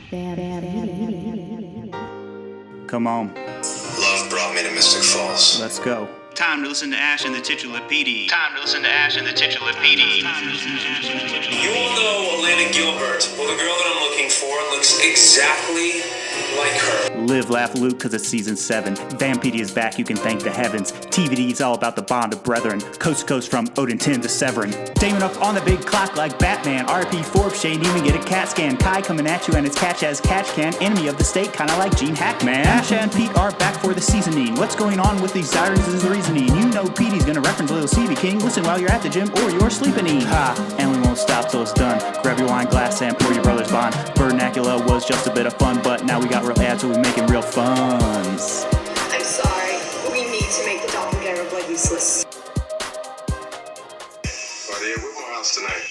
Come on. Love brought me to Mystic Falls. Let's go. Time to listen to Ash and the titular PD. Time to listen to Ash and the titular PD. You all know Alana Gilbert. Well, the girl that I'm looking for looks exactly like her. Live, laugh, loot, cause it's season 7. Vampire is back, you can thank the heavens. TVD's all about the bond of brethren. Coast to coast from Odin 10 to Severin. Damon up on the big clock like Batman. RP Forbes, Shane even get a cat scan. Kai coming at you and it's catch as catch can. Enemy of the state, kinda like Gene Hackman. Ash and Pete are back for the seasoning. What's going on with these sirens is the reasoning. You know Petey's gonna reference Little Stevie King. Listen while you're at the gym or you're sleeping. Ha, and we won't stop till it's done. Grab your wine glass and pour your brother's bond. Vernacula was just a bit of fun, but now we got real ads, so we make it real funs. I'm sorry, but we need to make the doppelganger blood useless. Buddy, we're my house tonight.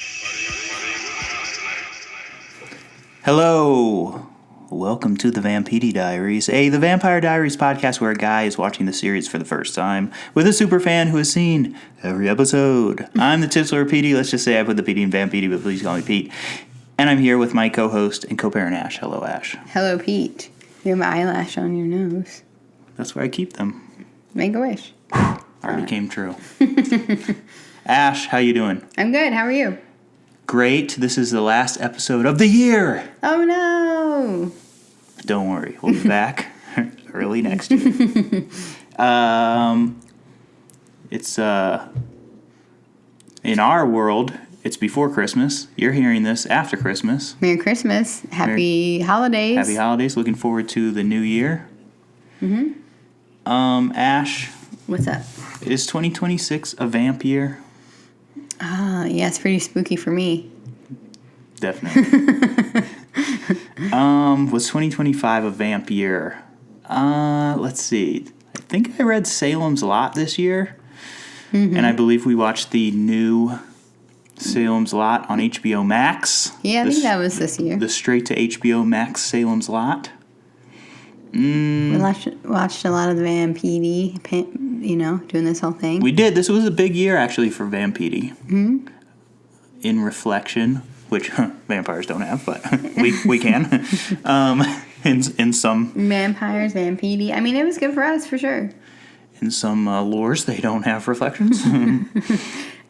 Hello. Welcome to the Vampire Diaries, the Vampire Diaries podcast where a guy is watching the series for the first time with a superfan who has seen every episode. I'm the titular PD. Let's just say I put the PD in Vampire, but please call me Pete. And I'm here with my co-host and co-parent Ash. Hello, Ash. Hello, Pete. You have an eyelash on your nose. That's where I keep them. Make a wish. Already came true. Ash, how you doing? I'm good. How are you? Great. This is the last episode of the year. Oh, no. Don't worry. We'll be back early next year. It's, in our world, it's before Christmas. You're hearing this after Christmas. Merry Christmas. Happy holidays. Happy holidays. Looking forward to the new year. Mm-hmm. Ash. What's up? Is 2026 a vamp year? Yeah, it's pretty spooky for me. Definitely. Was 2025 a vamp year? Let's see. I think I read Salem's Lot this year. Mm-hmm. And I believe we watched the new Salem's Lot on HBO Max. Yeah, I think that was this year. The straight to HBO Max Salem's Lot. We watched a lot of the Vampire, doing this whole thing. We did. This was a big year, actually, for Vampire. Mm-hmm. In reflection, which vampires don't have, but we can. In some... Vampires, Vampire. I mean, it was good for us, for sure. In some lores, they don't have reflections.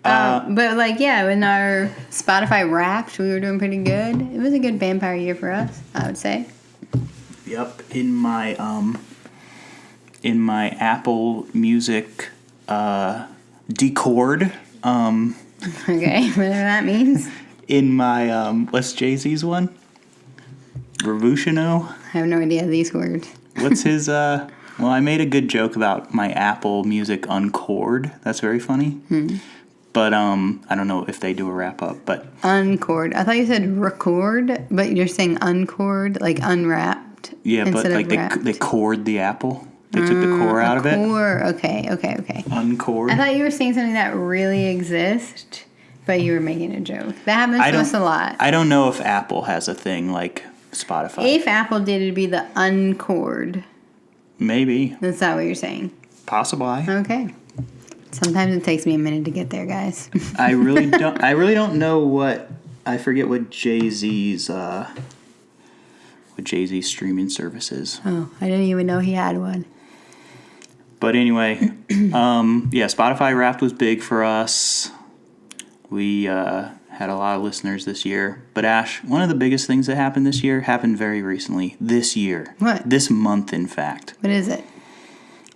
But, in our Spotify Wrapped, we were doing pretty good. It was a good vampire year for us, I would say. Yep, in my Apple Music Decord. Okay, whatever that means. In my what's Jay-Z's one? Revutiono. I have no idea these words. What's his? Well, I made a good joke about my Apple Music Uncord. That's very funny. But I don't know if they do a wrap up. But Uncord. I thought you said record, but you're saying uncord, like unwrapped. Yeah, but like they cored the apple. They took the core out of it. Core. Okay. Uncord. I thought you were saying something that really exists, but you were making a joke. That happens to us a lot. I don't know if Apple has a thing like Spotify. If Apple did, it'd be the uncord. Maybe. That's not what you're saying. Possibly. Okay. Sometimes it takes me a minute to get there, guys. I really don't know what. I forget what Jay-Z's streaming service is. Oh, I didn't even know he had one. But anyway, Spotify Wrapped was big for us. We had a lot of listeners this year. But Ash, one of the biggest things that happened this year happened very recently. This year. What? This month, in fact. What is it?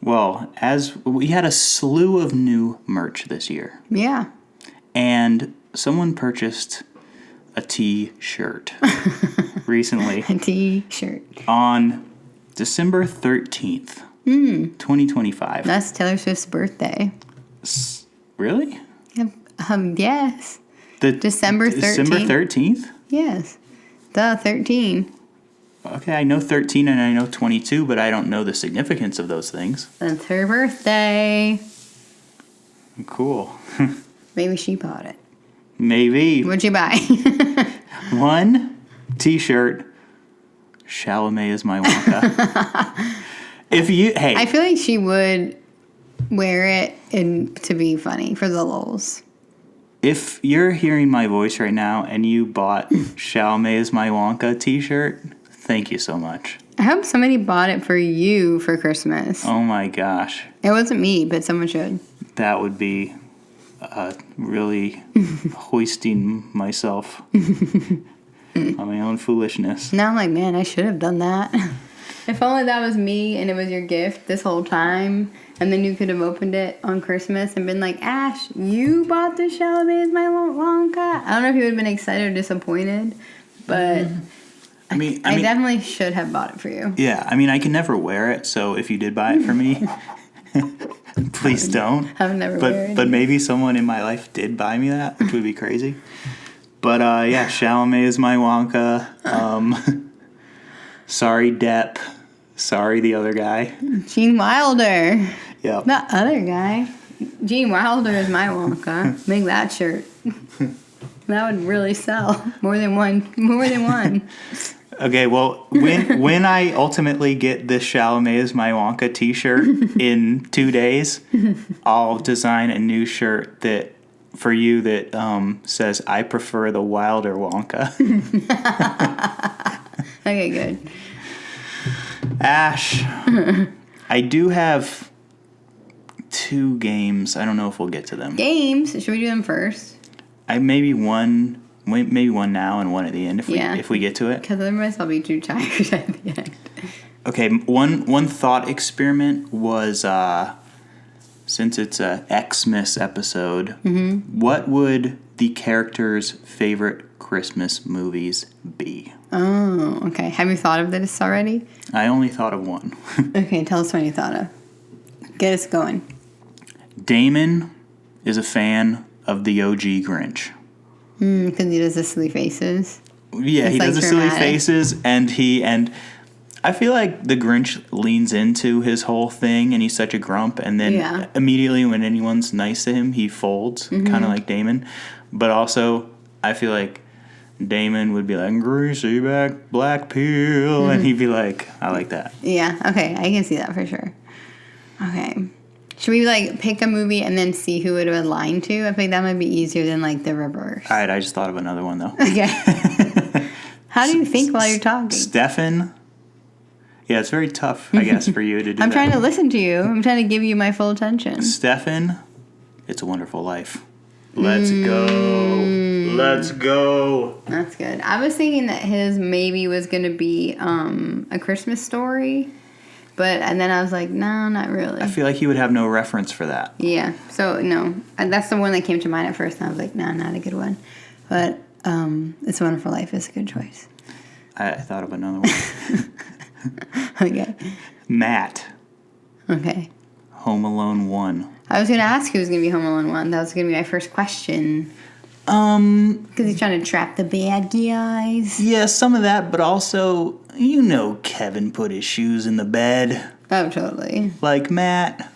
Well, as we had a slew of new merch this year. Yeah. And someone purchased a T-shirt recently. A T-shirt. On December 13th, 2025. That's Taylor Swift's birthday. Really? Yes. The December 13th. December 13th? Yes. The 13. Okay, I know 13 and I know 22, but I don't know the significance of those things. That's her birthday. Cool. Maybe she bought it. Maybe. What'd you buy? One T-shirt. Chalamet is my Wonka. I feel like she would wear it to be funny for the lulz. If you're hearing my voice right now and you bought Chalamet is my Wonka T-shirt, Thank you so much. I hope somebody bought it for you for Christmas. Oh my gosh. It wasn't me, but someone should. That would be really hoisting myself on my own foolishness. Now I'm like, man, I should have done that. If only that was me and it was your gift this whole time, and then you could have opened it on Christmas and been like, Ash, you bought the Chalamet as my Wonka. I don't know if you would have been excited or disappointed, but I mean, I definitely should have bought it for you. Yeah, I mean, I can never wear it, so if you did buy it for me, please don't. I've never wear it. But maybe someone in my life did buy me that, which would be crazy. But yeah, Chalamet is my Wonka. Sorry, Depp. Sorry, the other guy. Gene Wilder. Yep. That other guy. Gene Wilder is my Wonka. Make that shirt. That would really sell. More than one. Okay, well, when I ultimately get this Chalamet is my Wonka t-shirt in 2 days, I'll design a new shirt that for you that says, I prefer the Wilder Wonka. Okay, good. Ash, I do have 2 games. I don't know if we'll get to them. Games? Should we do them first? Maybe one now and one at the end if we get to it. Because otherwise I'll be too tired at the end. Okay, one thought experiment was, since it's a Xmas episode, what would the characters' favorite Christmas movies be? Oh, okay. Have you thought of this already? I only thought of one. Okay, tell us what you thought of. Get us going. Damon is a fan of the OG Grinch. Because he does the silly faces. Yeah, he does the silly faces, and I feel like the Grinch leans into his whole thing, and he's such a grump, and then immediately when anyone's nice to him, he folds, kind of like Damon. But also, I feel like Damon would be like, greasy back black peel, and he'd be like, I like that. Yeah, okay, I can see that for sure. Okay. Should we, pick a movie and then see who it would align to? I think that might be easier than, the reverse. All right, I just thought of another one, though. Okay. How do you think while you're talking? Stefan. Yeah, it's very tough, I guess, for you to do that. I'm trying to listen to you. I'm trying to give you my full attention. Stefan, It's a Wonderful Life. Let's go. Let's go. That's good. I was thinking that his maybe was going to be A Christmas Story. And then I was like, no, not really. I feel like he would have no reference for that. Yeah. So, no. That's the one that came to mind at first. And I was like, no, not a good one. But It's a Wonderful Life is a good choice. I thought of another one. Okay. Matt. Okay. Home Alone 1. I was going to ask who was going to be Home Alone 1. That was going to be my first question. Because he's trying to trap the bad guys. Yeah, some of that, but also, Kevin put his shoes in the bed. Oh, totally. Like Matt.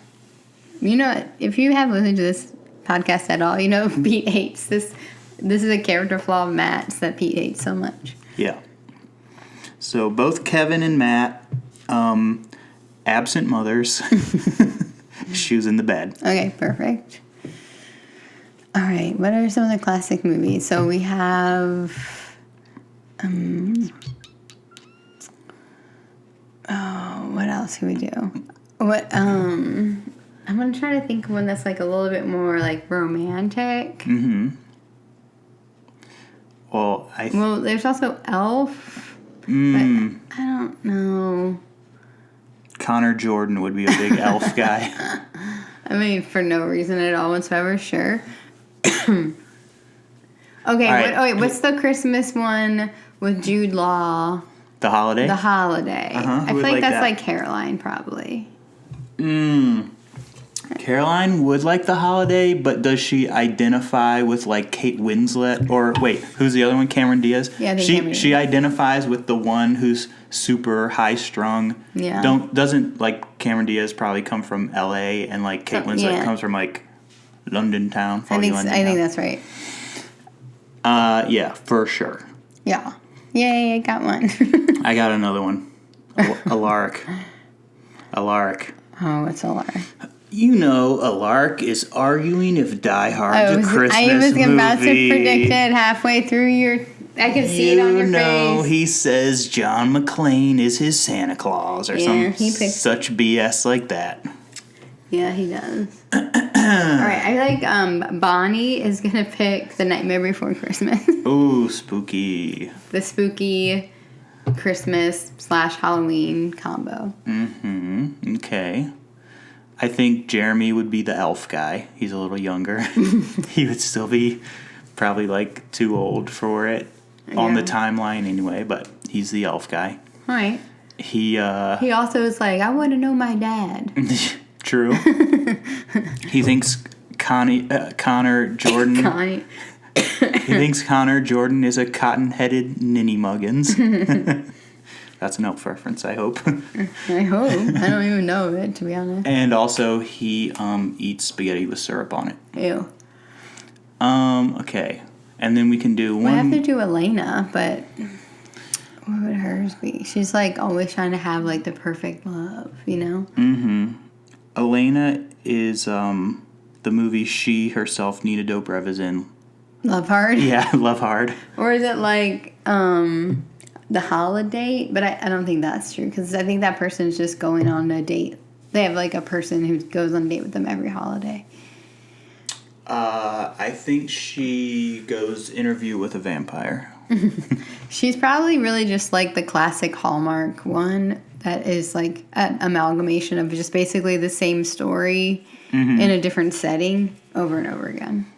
If you have listened to this podcast at all, Pete hates this. This is a character flaw of Matt's that Pete hates so much. Yeah. So both Kevin and Matt, absent mothers, shoes in the bed. Okay, perfect. All right, what are some of the classic movies? So we have, what else can we do? I'm going to try to think of one that's a little bit more romantic. Mm-hmm. Well, there's also Elf. But I don't know. Connor Jordan would be a big Elf guy. I mean, for no reason at all whatsoever, sure. Okay, right. What's the Christmas one with Jude Law? The Holiday? The Holiday. Uh-huh. I feel like that's Caroline, probably. Caroline would like The Holiday, but does she identify with Kate Winslet? Or wait, who's the other one? Cameron Diaz? Yeah, I think she identifies with the one who's super high strung. Yeah. Doesn't Cameron Diaz probably come from LA and Kate Winslet comes from London town? I think that's right. Yeah, for sure. Yeah. Yay, I got one. I got another one. Alaric. Oh, what's Alaric? Alaric is arguing if Die Hard's a Christmas movie. I was about to predict it halfway through your I can see it on your face. He says John McClane is his Santa Claus or such BS like that. Yeah, he does. All right, I like Bonnie is going to pick The Nightmare Before Christmas. Ooh, spooky. The spooky Christmas / Halloween combo. Mm-hmm. Okay. I think Jeremy would be the elf guy. He's a little younger. He would still be probably like too old for it on the timeline anyway, but he's the elf guy. All right. He also is like, I want to know my dad. True. He thinks Connor Jordan. Connie. He thinks Connor Jordan is a cotton-headed ninny muggins. That's an elf reference, I hope. I hope. I don't even know it, to be honest. And also, he eats spaghetti with syrup on it. Ew. Okay. And then we can do one. We have to do Elena, but what would hers be? She's like always trying to have like the perfect love, you know? Mm-hmm. Elena is the movie she herself, Nina Dobrev, is in. Love Hard? Yeah, Love Hard. Or is it like The Holiday? But I don't think that's true because I think that person's just going on a date. They have like a person who goes on a date with them every holiday. I think she goes interview with a vampire. She's probably really just like the classic Hallmark one that is like an amalgamation of just basically the same story in a different setting over and over again.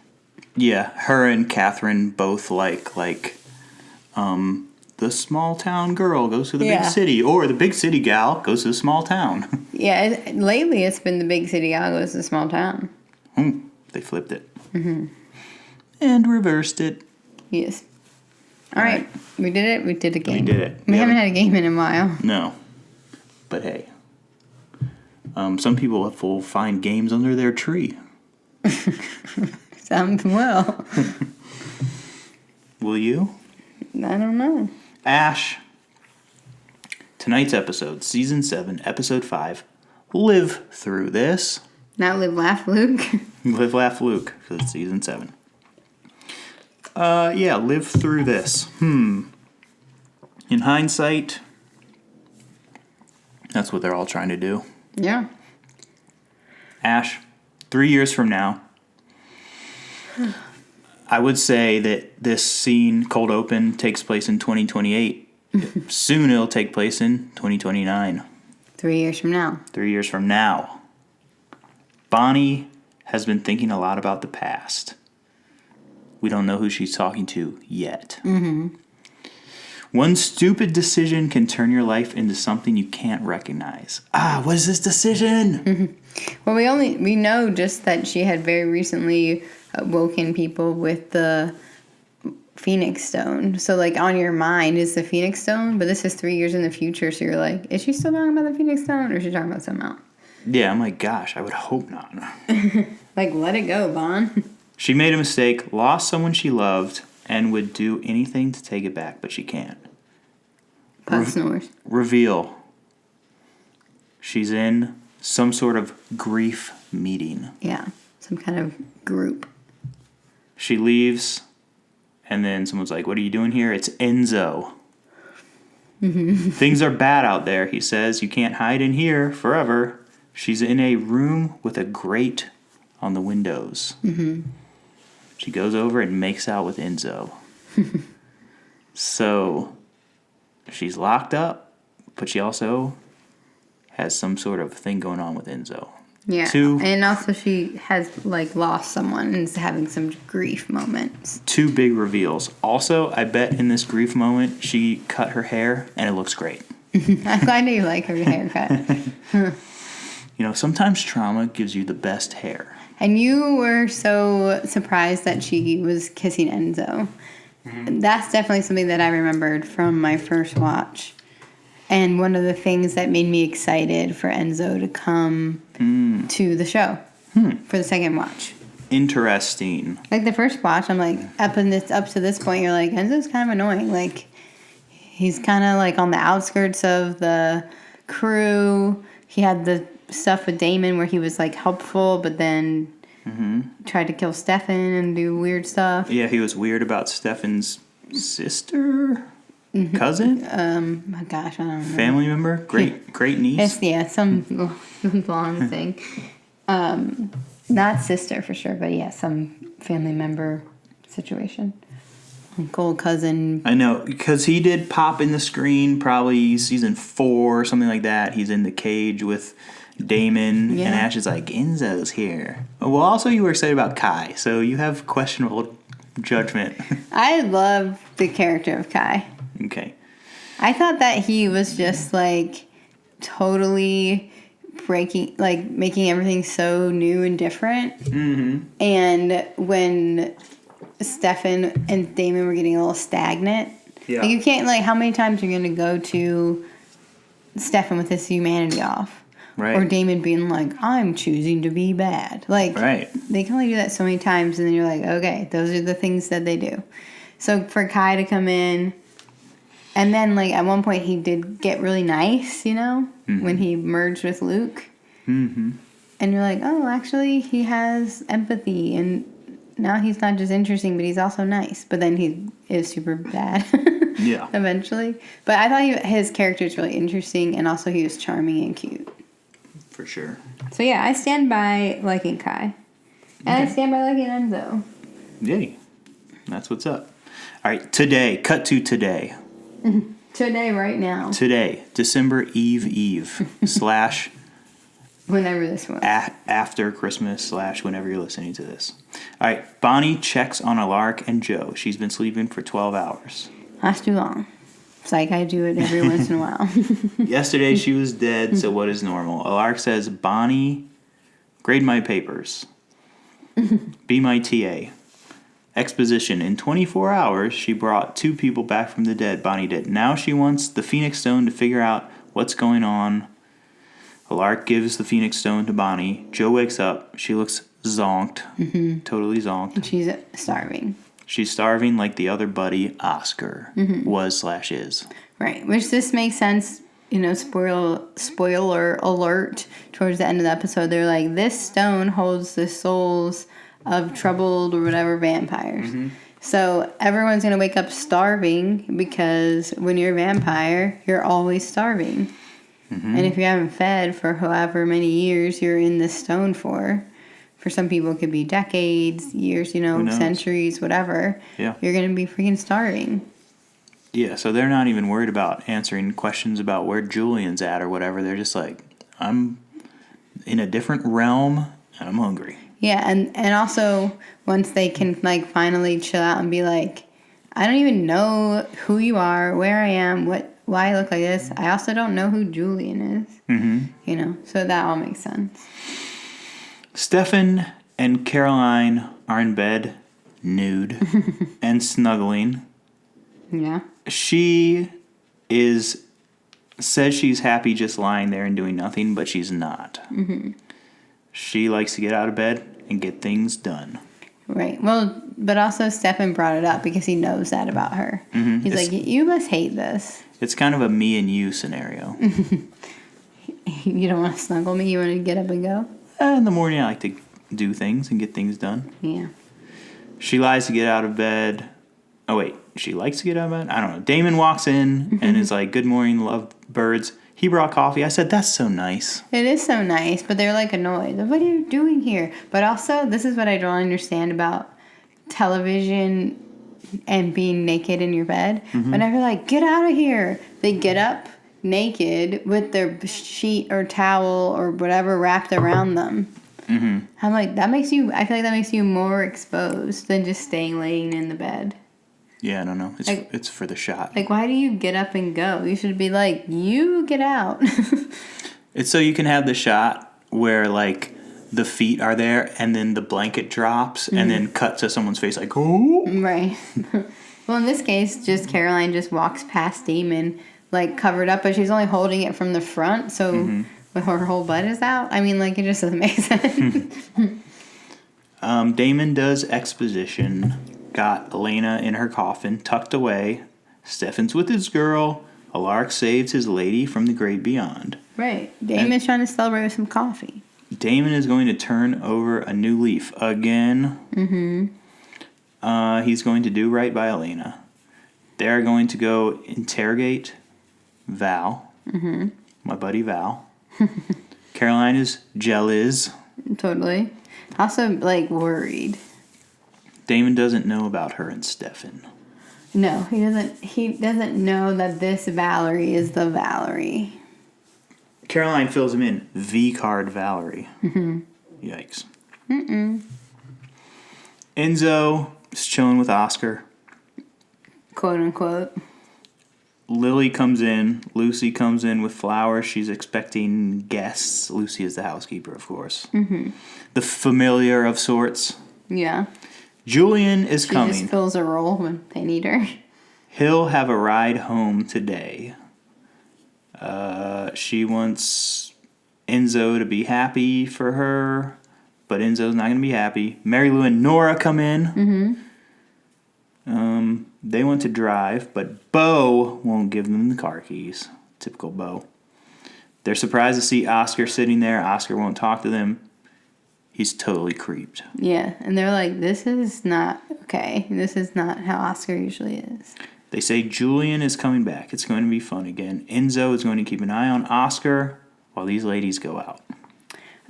Yeah, her and Catherine both like the small town girl goes to the big city, or the big city gal goes to the small town. Yeah, lately it's been the big city gal goes to the small town. They flipped it. And reversed it. Yes. All right. We did it. We did a game. We did it. We haven't had a game in a while. No. But hey. Some people will find games under their tree. Some will. Will you? I don't know. Ash. Tonight's episode, Season 7, Episode 5. Live through this. Not Live, Laugh, Luke. Live, Laugh, Luke, because it's Season 7. Yeah, live through this. In hindsight, that's what they're all trying to do. Yeah. Ash, 3 years from now, I would say that this scene, cold open, takes place in 2028. Soon it'll take place in 2029. 3 years from now. 3 years from now. Bonnie has been thinking a lot about the past. We don't know who she's talking to yet. One stupid decision can turn your life into something you can't recognize. What is this decision? Well, we know just that she had very recently woken people with the Phoenix Stone. So, like, on your mind is the Phoenix Stone, but this is 3 years in the future, so you're like, is she still talking about the Phoenix Stone, or is she talking about something else? Yeah, I'm like, gosh, I would hope not. Like, let it go, Bon. She made a mistake, lost someone she loved, and would do anything to take it back, but she can't. Snores. Reveal. She's in some sort of grief meeting. Yeah, some kind of group. She leaves, and then someone's like, what are you doing here? It's Enzo. Things are bad out there, he says. You can't hide in here forever. She's in a room with a grate on the windows. She goes over and makes out with Enzo. So she's locked up, but she also has some sort of thing going on with Enzo. Yeah, and also she has, like, lost someone and is having some grief moments. 2 big reveals. Also, I bet in this grief moment, she cut her hair, and it looks great. I'm glad you like her haircut. You know, sometimes trauma gives you the best hair. And you were so surprised that she was kissing Enzo. That's definitely something that I remembered from my first watch. And one of the things that made me excited for Enzo to come to the show for the second watch. Interesting. Like, the first watch, I'm like, up to this point, you're like, Enzo's kind of annoying. Like, he's kind of like on the outskirts of the crew. He had the stuff with Damon where he was like helpful, but then tried to kill Stefan and do weird stuff. Yeah, he was weird about Stefan's sister, cousin, Oh gosh, I don't know. family member, great niece. It's some long thing. Not sister for sure, but yeah, some family member situation. Uncle, cousin. I know, because he did pop in the screen probably season 4 or something like that. He's in the cage with Damon, Yeah. and Ash is like, Enzo's here. Well, also you were excited about Kai, so you have questionable judgment. I love the character of Kai. Okay. I thought that he was just like totally making everything so new and different. Mm-hmm. And when Stefan and Damon were getting a little stagnant, Yeah. like you can't, like, how many times are you going to go to Stefan with his humanity off? Right. Or Damon being like, I'm choosing to be bad. Like, Right. they can only do that so many times, and then you're like, okay, those are the things that they do. So for Kai to come in, and then, like, at one point he did get really nice, you know, when he merged with Luke. Mm-hmm. And you're like, oh, actually, he has empathy, and now he's not just interesting, but he's also nice. But then he is super bad. Yeah. Eventually. But I thought his character is really interesting, and also he was charming and cute. For sure. So yeah, I stand by liking Kai. And I stand by liking Enzo. Yay. That's what's up. All right, today. Cut to today. Today, right now. Today, December Eve / Whenever this was. after Christmas / whenever you're listening to this. All right, Bonnie checks on Alaric and Joe. She's been sleeping for 12 hours. That's too long. It's like I do it every once in a while. Yesterday she was dead, so what is normal? Alaric says, Bonnie, grade my papers. Be my TA. Exposition. In 24 hours, she brought 2 people back from the dead. Bonnie did. Now she wants the Phoenix Stone to figure out what's going on. Alaric gives the Phoenix Stone to Bonnie. Joe wakes up. She looks zonked. Totally zonked. She's starving. She's starving like the other buddy, Oscar, was / is. Right. Which this makes sense, you know, spoiler alert, towards the end of the episode. They're like, this stone holds the souls of troubled or whatever vampires. So everyone's going to wake up starving, because when you're a vampire, you're always starving. And if you haven't fed for however many years you're in this stone for some people it could be decades, years, you know, centuries, whatever. Yeah. You're going to be freaking starving. Yeah, so they're not even worried about answering questions about where Julian's at or whatever. They're just like, I'm in a different realm and I'm hungry. Yeah, and also once they can, like, finally chill out and be like, I don't even know who you are, where I am, why I look like this. I also don't know who Julian is. You know, so that all makes sense. Stefan and Caroline are in bed, nude, and snuggling. Yeah. She says she's happy just lying there and doing nothing, but she's not. She likes to get out of bed and get things done. Right. Well, but also Stefan brought it up because he knows that about her. He's like, you must hate this. It's kind of a me and you scenario. You don't want to snuggle me? You want to get up and go? In the morning, I like to do things and get things done. Yeah. She lies to get out of bed. Oh, wait. She likes to get out of bed? I don't know. Damon walks in and is like, good morning, love birds. He brought coffee. I said, that's so nice. It is so nice, but they're like annoyed. What are you doing here? But also, this is what I don't understand about television and being naked in your bed. Whenever like, get out of here, they get up naked with their sheet or towel or whatever wrapped around them. I'm like, I feel like that makes you more exposed than just laying in the bed. Yeah, I don't know. It's for the shot. Like, why do you get up and go? You should be like, you get out. It's so you can have the shot where, like, the feet are there and then the blanket drops and then cut to someone's face like, oh. Right. Well, in this case, just Caroline just walks past Damon, like, covered up, but she's only holding it from the front, so her whole butt is out. I mean, like, it just doesn't make sense. Damon does exposition. Got Elena in her coffin, tucked away. Stefan's with his girl. Alaric saves his lady from the great beyond. Right. Damon's trying to celebrate with some coffee. Damon is going to turn over a new leaf again. He's going to do right by Elena. They're going to go interrogate Val, my buddy Val. Caroline is jealous. Totally. Also, like, worried. Damon doesn't know about her and Stefan. No, he doesn't. He doesn't know that this Valerie is the Valerie. Caroline fills him in. V-card Valerie. Yikes. Enzo is chilling with Oscar. Quote unquote. Lily comes in. Lucy comes in with flowers. She's expecting guests. Lucy is the housekeeper, of course. The familiar of sorts. Yeah. Julian is coming. She just fills a role when they need her. He'll have a ride home today. She wants Enzo to be happy for her, but Enzo's not going to be happy. Mary Lou and Nora come in. They want to drive, but Bo won't give them the car keys. Typical Bo. They're surprised to see Oscar sitting there. Oscar won't talk to them. He's totally creeped. Yeah, and they're like, this is not okay. This is not how Oscar usually is. They say Julian is coming back. It's going to be fun again. Enzo is going to keep an eye on Oscar while these ladies go out.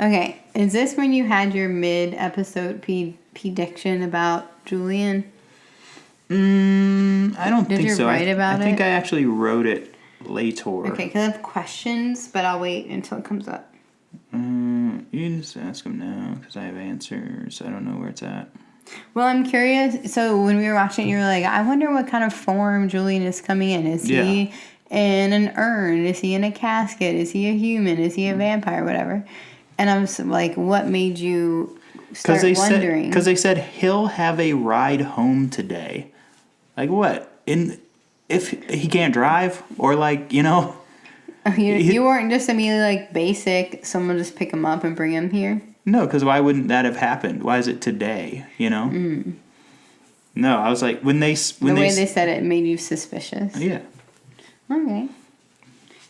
Okay, is this when you had your mid-episode Pete-diction about Julian? I don't think so. Did you write about it? I think I actually wrote it later. Okay, because I have questions, but I'll wait until it comes up. You can just ask him now because I have answers. I don't know where it's at. Well, I'm curious. So when we were watching it, you were like, I wonder what kind of form Julian is coming in. Is he in an urn? Is he in a casket? Is he a human? Is he a vampire? Whatever. And I was like, what made you start wondering? Because they said he'll have a ride home today. Like what? If he can't drive? Or like, you know... You weren't just immediately like basic, someone just pick him up and bring him here? No, because why wouldn't that have happened? Why is it today, you know? No, I was like, when they said it made you suspicious. Yeah. Okay.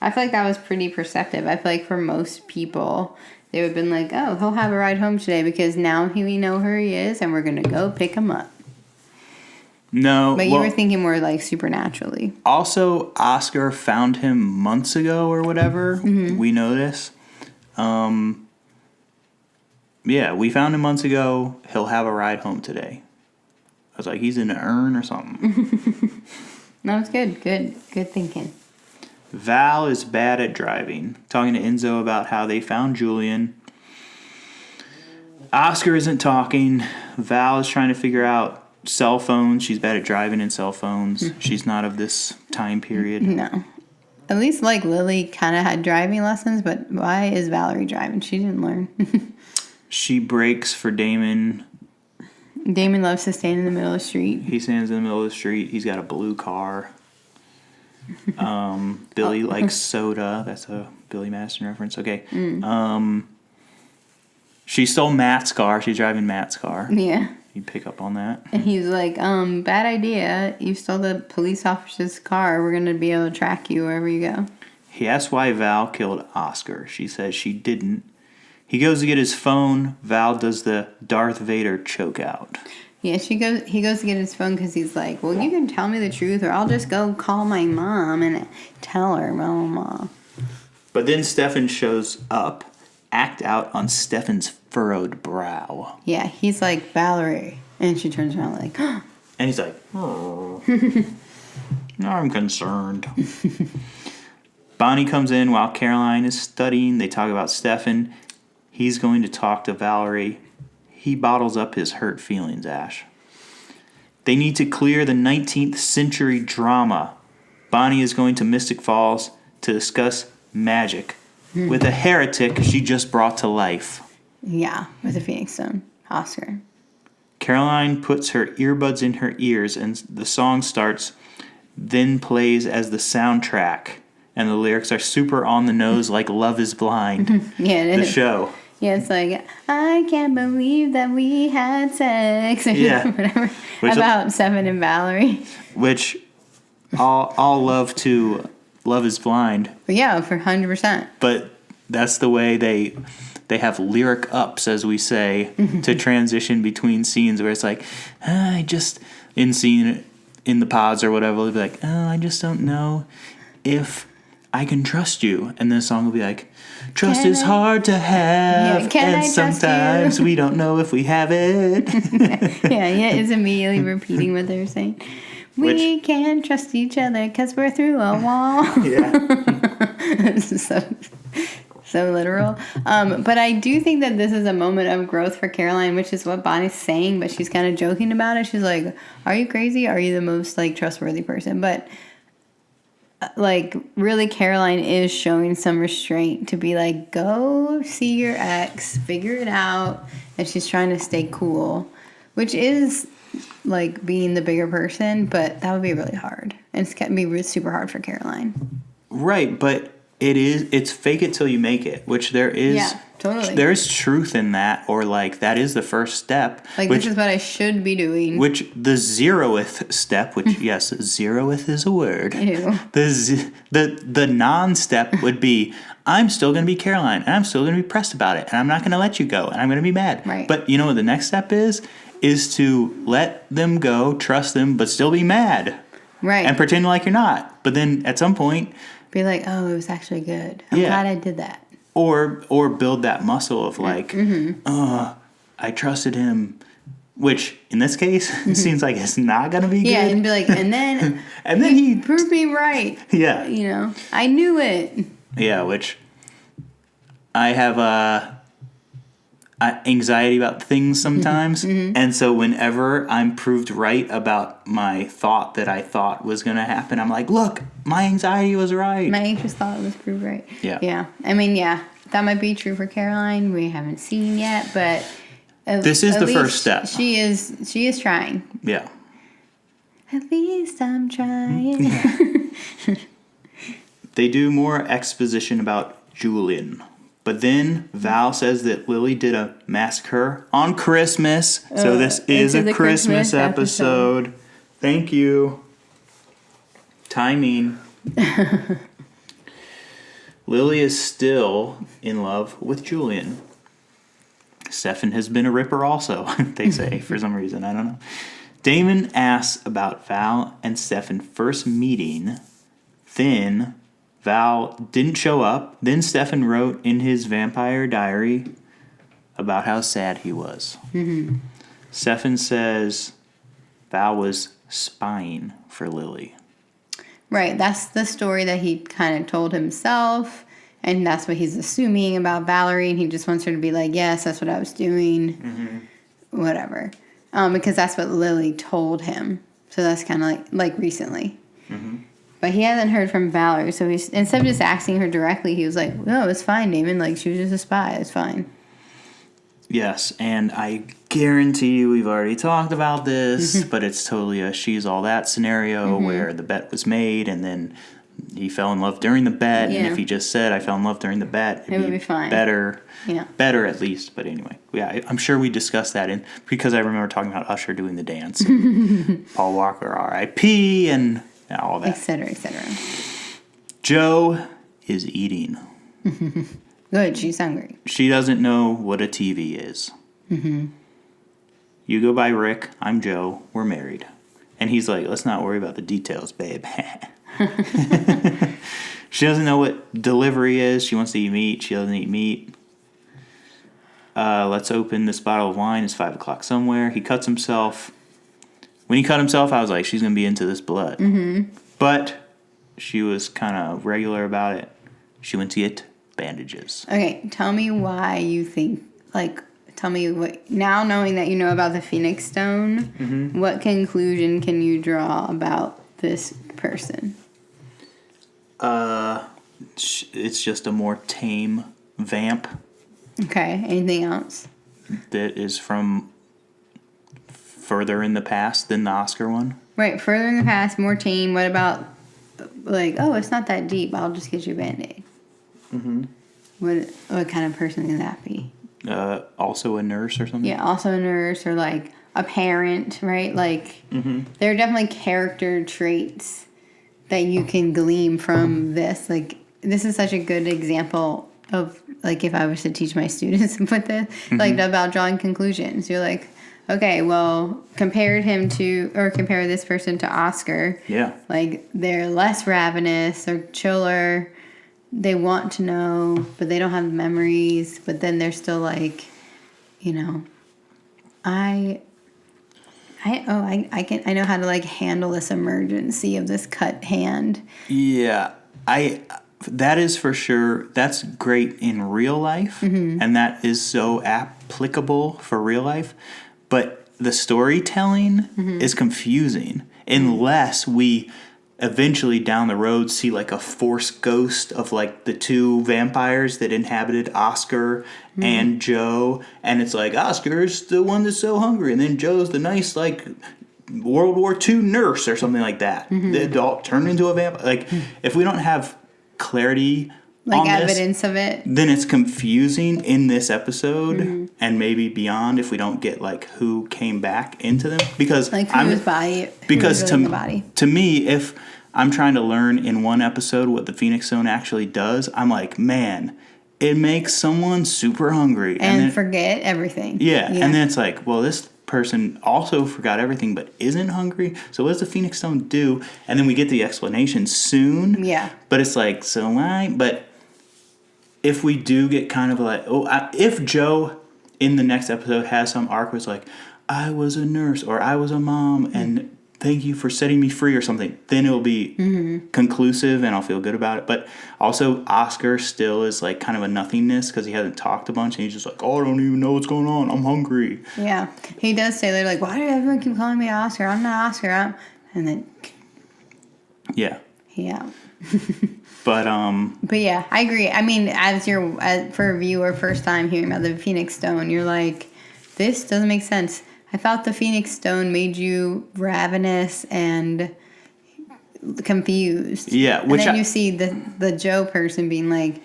I feel like that was pretty perceptive. I feel like for most people, they would have been like, oh, he'll have a ride home today because now we know who he is and we're going to go pick him up. No. But you were thinking more like supernaturally. Also, Oscar found him months ago or whatever. We know this. Yeah, we found him months ago. He'll have a ride home today. I was like, he's in an urn or something. No, it's good. Good thinking. Val is bad at driving. Talking to Enzo about how they found Julian. Oscar isn't talking. Val is trying to figure out cell phones. She's bad at driving in cell phones. She's not of this time period. No. At least like Lily kind of had driving lessons, but why is Valerie driving? She didn't learn. She brakes for Damon. Damon loves to stand in the middle of the street. He stands in the middle of the street. He's got a blue car. Billy likes soda. That's a Billy Madison reference. Okay. She stole Matt's car. She's driving Matt's car. Yeah. You pick up on that. And he's like, bad idea. You stole the police officer's car. We're going to be able to track you wherever you go. He asks why Val killed Oscar. She says she didn't. He goes to get his phone. Val does the Darth Vader choke out. Yeah, he goes to get his phone because he's like, well, you can tell me the truth or I'll just go call my mom and tell her, Mama. But then Stefan shows up. Act out on Stefan's furrowed brow. Yeah, he's like, Valerie. And she turns around like, and he's like, oh. I'm concerned. Bonnie comes in while Caroline is studying. They talk about Stefan. He's going to talk to Valerie. He bottles up his hurt feelings, Ash. They need to clear the 19th century drama. Bonnie is going to Mystic Falls to discuss magic with a heretic she just brought to life. Yeah, with a Phoenix Stone. Oscar. Caroline puts her earbuds in her ears and the song starts, then plays as the soundtrack. And the lyrics are super on the nose like Love is Blind. Yeah, it is. The show. Yeah, it's like, I can't believe that we had sex. Or whatever. About Seven and Valerie. Which I'll love to Love is Blind. Yeah, for 100%. But that's the way they have lyric ups, as we say, to transition between scenes where it's like, I just, in scene, in the pods or whatever, they'll be like, oh, I just don't know if I can trust you. And the song will be like, trust is hard to have, and sometimes we don't know if we have it. yeah, it's immediately repeating what they're saying. We can't trust each other because we're through a wall. Yeah. so literal. But I do think that this is a moment of growth for Caroline, which is what Bonnie's saying, but she's kind of joking about it. She's like, are you crazy? Are you the most, like, trustworthy person? But, like, really Caroline is showing some restraint to be like, go see your ex, figure it out. And she's trying to stay cool, which is, like, being the bigger person, but that would be really hard. And it's going to be super hard for Caroline. Right, but it's fake it till you make it, which there is. Yeah, totally. There's truth in that, or, like, that is the first step. Like, this is what I should be doing. Which the 0th step, which, yes, 0th is a word. Ew. The non-step would be, I'm still going to be Caroline, and I'm still going to be pressed about it, and I'm not going to let you go, and I'm going to be mad. Right. But you know what the next step is to let them go, trust them, but still be mad. Right. And pretend like you're not. But then at some point, be like, oh, it was actually good. I'm glad I did that. Or build that muscle of like, I trusted him, which in this case seems like it's not gonna be good. Yeah, and be like, and then and then he proved me right. Yeah, you know, I knew it. Yeah, which I have anxiety about things sometimes, and so whenever I'm proved right about my thought that I thought was gonna happen, I'm like, look, my anxiety was right. My anxious thought was proved right. Yeah. Yeah. I mean, yeah, that might be true for Caroline. We haven't seen yet, but this is the first step. She is trying. Yeah. At least I'm trying. Yeah. They do more exposition about Julian. But then Val says that Lily did a massacre on Christmas. So this is a Christmas episode. Thank you. Timing. Lily is still in love with Julian. Stefan has been a ripper also, they say, for some reason. I don't know. Damon asks about Val and Stefan first meeting. Then Val didn't show up. Then Stefan wrote in his Vampire Diary about how sad he was. Mm-hmm. Stefan says Val was spying for Lily. Right, that's the story that he kind of told himself, and that's what he's assuming about Valerie, and he just wants her to be like, yes, that's what I was doing, whatever. Because that's what Lily told him. So that's kind of like recently. Mm-hmm. But he hasn't heard from Valerie, so he's, instead of just asking her directly, he was like, no, it's fine, Damon. Like, she was just a spy. It's fine. Yes, and I guarantee you we've already talked about this, but it's totally a she's all that scenario where the bet was made, and then he fell in love during the bet, and if he just said, I fell in love during the bet, it would be fine. Better. Yeah. Better, at least. But anyway, yeah, I'm sure we discussed that because I remember talking about Usher doing the dance. Paul Walker, R.I.P., and all that. Et cetera, et cetera. Joe is eating. Good, she's hungry. She doesn't know what a TV is. Mm-hmm. You go by Rick, I'm Joe, we're married. And he's like, let's not worry about the details, babe. She doesn't know what delivery is. She wants to eat meat. She doesn't eat meat. Let's open this bottle of wine. It's 5 o'clock somewhere. He cuts himself. When he cut himself, I was like, she's going to be into this blood. Mm-hmm. But she was kind of regular about it. She went to get bandages. Okay, tell me why you think, like, tell me what, now knowing that you know about the Phoenix Stone, what conclusion can you draw about this person? It's just a more tame vamp. Okay, anything else? That is from further in the past than the Oscar one. Right, further in the past, more tame. What about, like, oh, it's not that deep, I'll just get you a Band-Aid. Mm-hmm. What kind of person can that be? Also a nurse or something? Yeah, also a nurse or, like, a parent, right? Like, there are definitely character traits that you can glean from this. Like, this is such a good example of, like, if I was to teach my students with this, like, about drawing conclusions. You're like, okay, well, compare this person to Oscar. Yeah. Like, they're less ravenous, they're chiller, they want to know, but they don't have the memories, but then they're still like, you know, I know how to like handle this emergency of this cut hand. Yeah. That is for sure. That's great in real life, and that is so applicable for real life. But the storytelling is confusing unless we eventually down the road see like a force ghost of like the two vampires that inhabited Oscar and Joe, and it's like Oscar's the one that's so hungry, and then Joe's the nice like World War II nurse or something like that. The adult turned into a vampire. Like if we don't have clarity Like on evidence this, of it. then it's confusing in this episode and maybe beyond if we don't get like who came back into them, because Like whose body. because who was really in the body. to me, if I'm trying to learn in one episode what the Phoenix Stone actually does, I'm like, man, it makes someone super hungry And then, forget everything. yeah, and then it's like, well, this person also forgot everything but isn't hungry, so what does the Phoenix Stone do? And then we get the explanation soon. Yeah. But it's like, so why? But if we do get kind of like, if Joe in the next episode has some arc where it's like, I was a nurse or I was a mom and thank you for setting me free or something, then it'll be conclusive and I'll feel good about it. But also Oscar still is like kind of a nothingness because he hasn't talked a bunch and he's just like, oh, I don't even know what's going on. I'm hungry. Yeah. He does say, they're like, why do everyone keep calling me Oscar? I'm not Oscar. And then, Yeah. yeah. But yeah, I agree. I mean, for a viewer, first time hearing about the Phoenix Stone, you're like, this doesn't make sense. I thought the Phoenix Stone made you ravenous and confused. Yeah, and then you see the Joe person being like,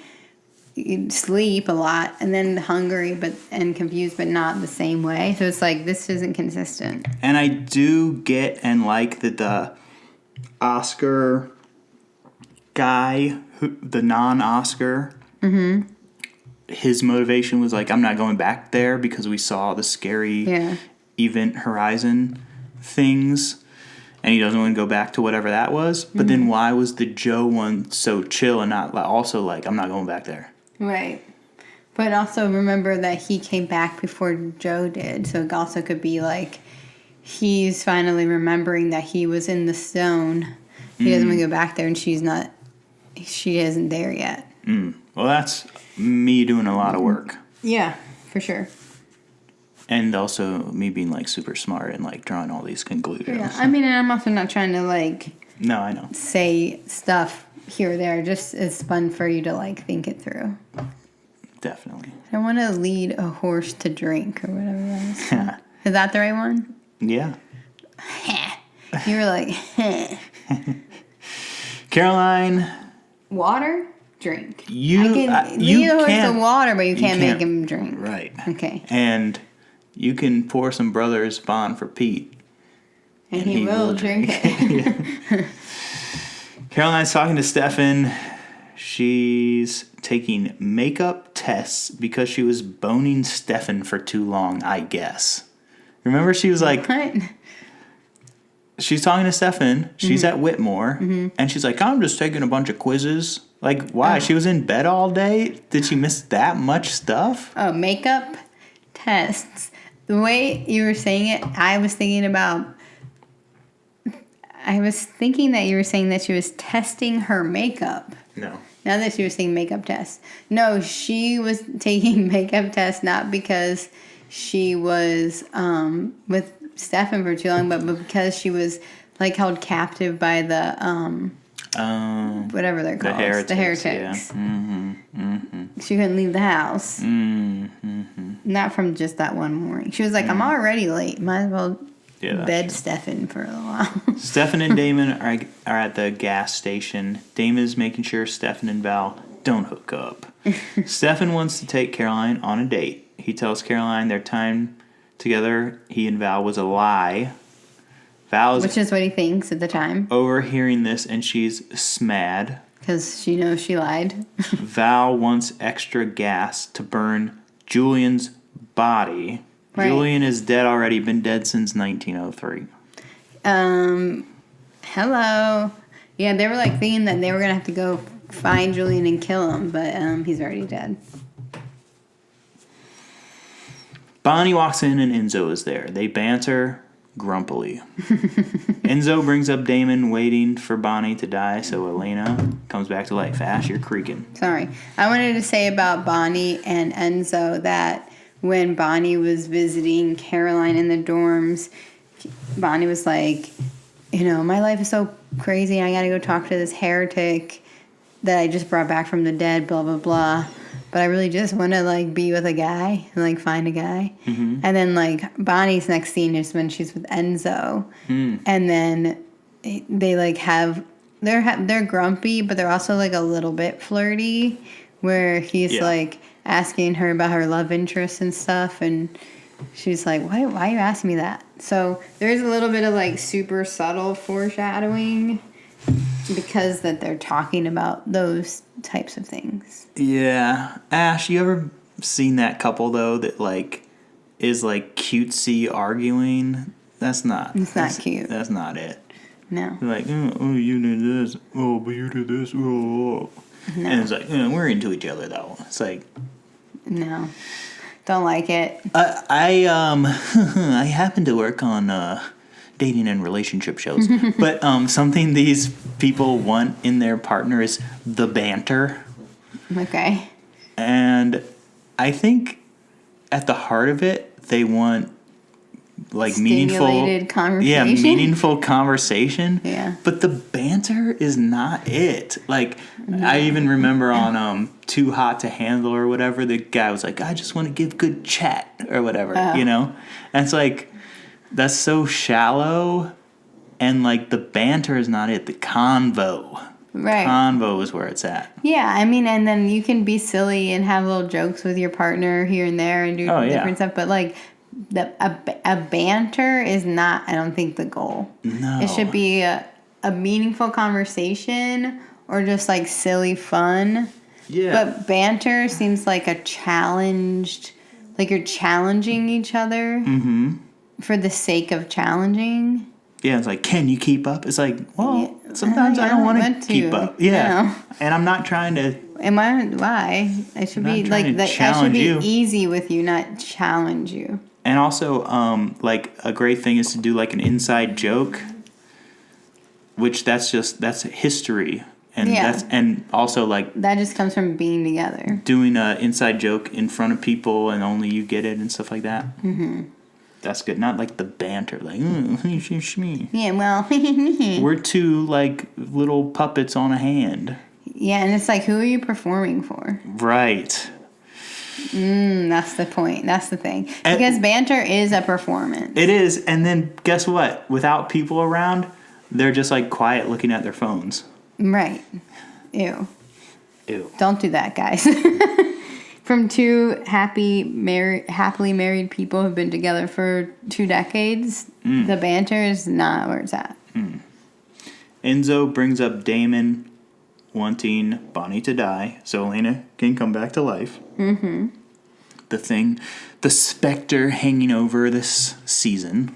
you sleep a lot, and then hungry and confused, but not the same way. So it's like, this isn't consistent. And I do get and like that the Oscar guy, the non-Oscar, his motivation was like, I'm not going back there because we saw the scary Event Horizon things, and he doesn't want to go back to whatever that was. But then why was the Joe one so chill and not also like, I'm not going back there? Right. But also remember that he came back before Joe did, so it also could be like he's finally remembering that he was in the stone. He doesn't want to go back there, and she isn't there yet. Well, that's me doing a lot of work. Yeah, for sure. And also me being like super smart and like drawing all these conclusions. Yeah, I mean, and I'm also not trying to like No, I know. say stuff here or there. Just it's fun for you to like think it through. Definitely. I want to lead a horse to drink or whatever that is. Is that the right one? Yeah. You were like, Caroline. Water? Drink. You lead a horse to can't- water, but you can't make him drink. Right. Okay. And you can pour some Brothers Bond for Pete. And he will drink it. Caroline's talking to Stefan. She's taking makeup tests because she was boning Stefan for too long, I guess. Remember, she was like, What? she's talking to Stefan. She's at Whitmore. And she's like, I'm just taking a bunch of quizzes. Like, why? She was in bed all day? Did she miss that much stuff? Oh, makeup tests. The way you were saying it, I was thinking that you were saying that she was testing her makeup. No. Now that she was saying makeup tests. No, she was taking makeup tests not because she was with Stefan for too long, but because she was like held captive by the whatever they're called, the heretics. Yeah. She couldn't leave the house. Not from just that one morning. She was like, I'm already late. Might as well bed Stefan for a little while. Stefan and Damon are at the gas station. Damon is making sure Stefan and Val don't hook up. Stefan wants to take Caroline on a date. He tells Caroline their time together, he and Val, was a lie. Which is what he thinks at the time. Overhearing this, and she's smad. Because she knows she lied. Val wants extra gas to burn Julian's body. Right. Julian is dead already. Been dead since 1903. Hello. Yeah, they were like thinking that they were gonna have to go find Julian and kill him, but he's already dead. Bonnie walks in and Enzo is there. They banter grumpily. Enzo brings up Damon waiting for Bonnie to die, so Elena comes back to life. Ash, you're creaking. Sorry. I wanted to say about Bonnie and Enzo that when Bonnie was visiting Caroline in the dorms, Bonnie was like, my life is so crazy. I got to go talk to this heretic that I just brought back from the dead, blah, blah, blah. But I really just want to, be with a guy and, find a guy. Mm-hmm. And then, Bonnie's next scene is when she's with Enzo. Mm. And then they, they're grumpy, but they're also, a little bit flirty, where he's, asking her about her love interests and stuff. And she's like, why are you asking me that? So there's a little bit of, super subtle foreshadowing because that they're talking about those types of things. Yeah. Ash, you ever seen that couple, though, that, is, cutesy arguing? It's not cute. That's not it. No. They're like, oh, you did this. Oh, but you did this. Oh. No. And it's like, we're into each other, though. It's like... No. Don't like it. I happen to work on dating and relationship shows, but something these people want in their partner is the banter. Okay. And I think at the heart of it, they want meaningful conversation. Yeah, meaningful conversation. Yeah. But the banter is not it. I even remember on Too Hot to Handle or whatever, the guy was like, I just want to give good chat or whatever, And it's that's so shallow, and the banter is not it. The convo. Right. Convo is where it's at. Yeah, I mean, and then you can be silly and have little jokes with your partner here and there and do different stuff, but a banter is not, I don't think, the goal. No. It should be a meaningful conversation or just silly fun. Yeah. But banter seems like a challenged, you're challenging each other for the sake of challenging. Yeah, it's can you keep up? It's sometimes I don't want to keep up. Yeah. No. And I'm not trying to... Why? I should be I should be easy with you, not challenge you. And also, a great thing is to do an inside joke, which that's history, and also that just comes from being together. Doing an inside joke in front of people and only you get it and stuff like that. Mm-hmm. That's good. Not the banter, me. Yeah, well, we're two little puppets on a hand. Yeah, and it's who are you performing for? Right. That's the point. That's the thing. Because banter is a performance. It is. And then guess what? Without people around, they're just quiet looking at their phones. Right. Ew. Ew. Don't do that, guys. From two happily married people who've been together for 2 decades, the banter is not where it's at. Enzo brings up Damon wanting Bonnie to die so Elena can come back to life. Mm-hmm. The specter hanging over this season.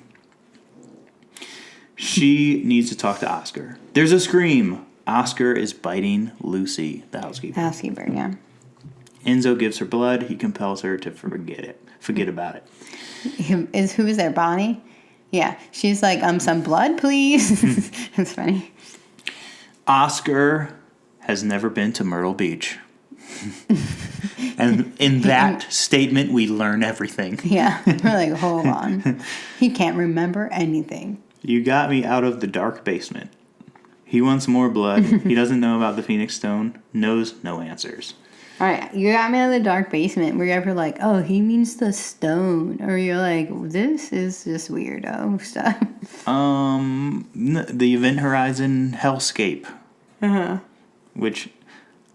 She needs to talk to Oscar. There's a scream. Oscar is biting Lucy, the housekeeper. Housekeeper, yeah. Enzo gives her blood. He compels her to forget about it. Who is there, Bonnie? Yeah. She's like, some blood, please. That's funny. Oscar has never been to Myrtle Beach. And in that statement, we learn everything. Yeah. We're hold on. He can't remember anything. You got me out of the dark basement. He wants more blood. He doesn't know about the Phoenix Stone. Knows no answers. All right, you got me out of the dark basement. Were you ever oh, he means the stone? Or you're this is just weirdo stuff. The Event Horizon hellscape. Uh-huh. Which,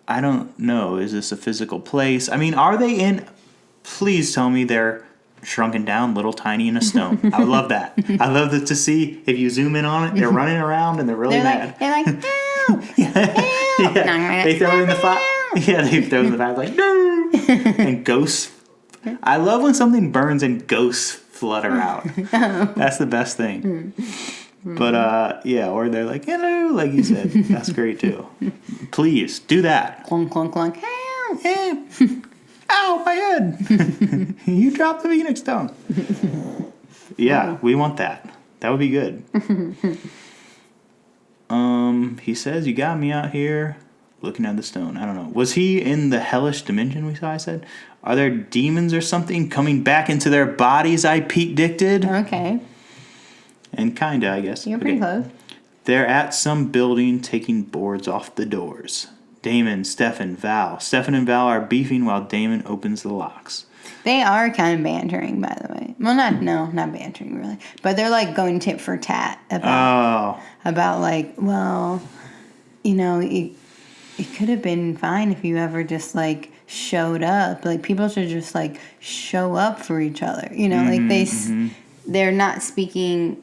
I don't know. Is this a physical place? I mean, are they in... Please tell me they're shrunken down, little tiny in a stone. I would love that. I love to see, if you zoom in on it, they're running around and they're really mad. Help! Yeah. They throw it in the fire. Yeah, they throw it in the fire no! And ghosts I love when something burns and ghosts flutter out. That's the best thing. But, yeah, or they're like, hello, like you said. That's great, too. Please, do that. Clunk, clunk, clunk. Help! Hey. Ow, my head. You dropped the Phoenix Stone. Yeah, we want that. That would be good. He says, you got me out here looking at the stone. I don't know. Was he in the hellish dimension we saw, I said? Are there demons or something coming back into their bodies, I Pete-dicted? Okay. And kinda, I guess. You're pretty close. They're at some building taking boards off the doors. Damon, Stefan, Val. Stefan and Val are beefing while Damon opens the locks. They are kind of bantering, by the way. Well, not bantering, really. But they're, like, going tit for tat about like, well, you know, it could have been fine if you ever just, like, showed up. Like, people should just, like, show up for each other. You know, like, they're not speaking,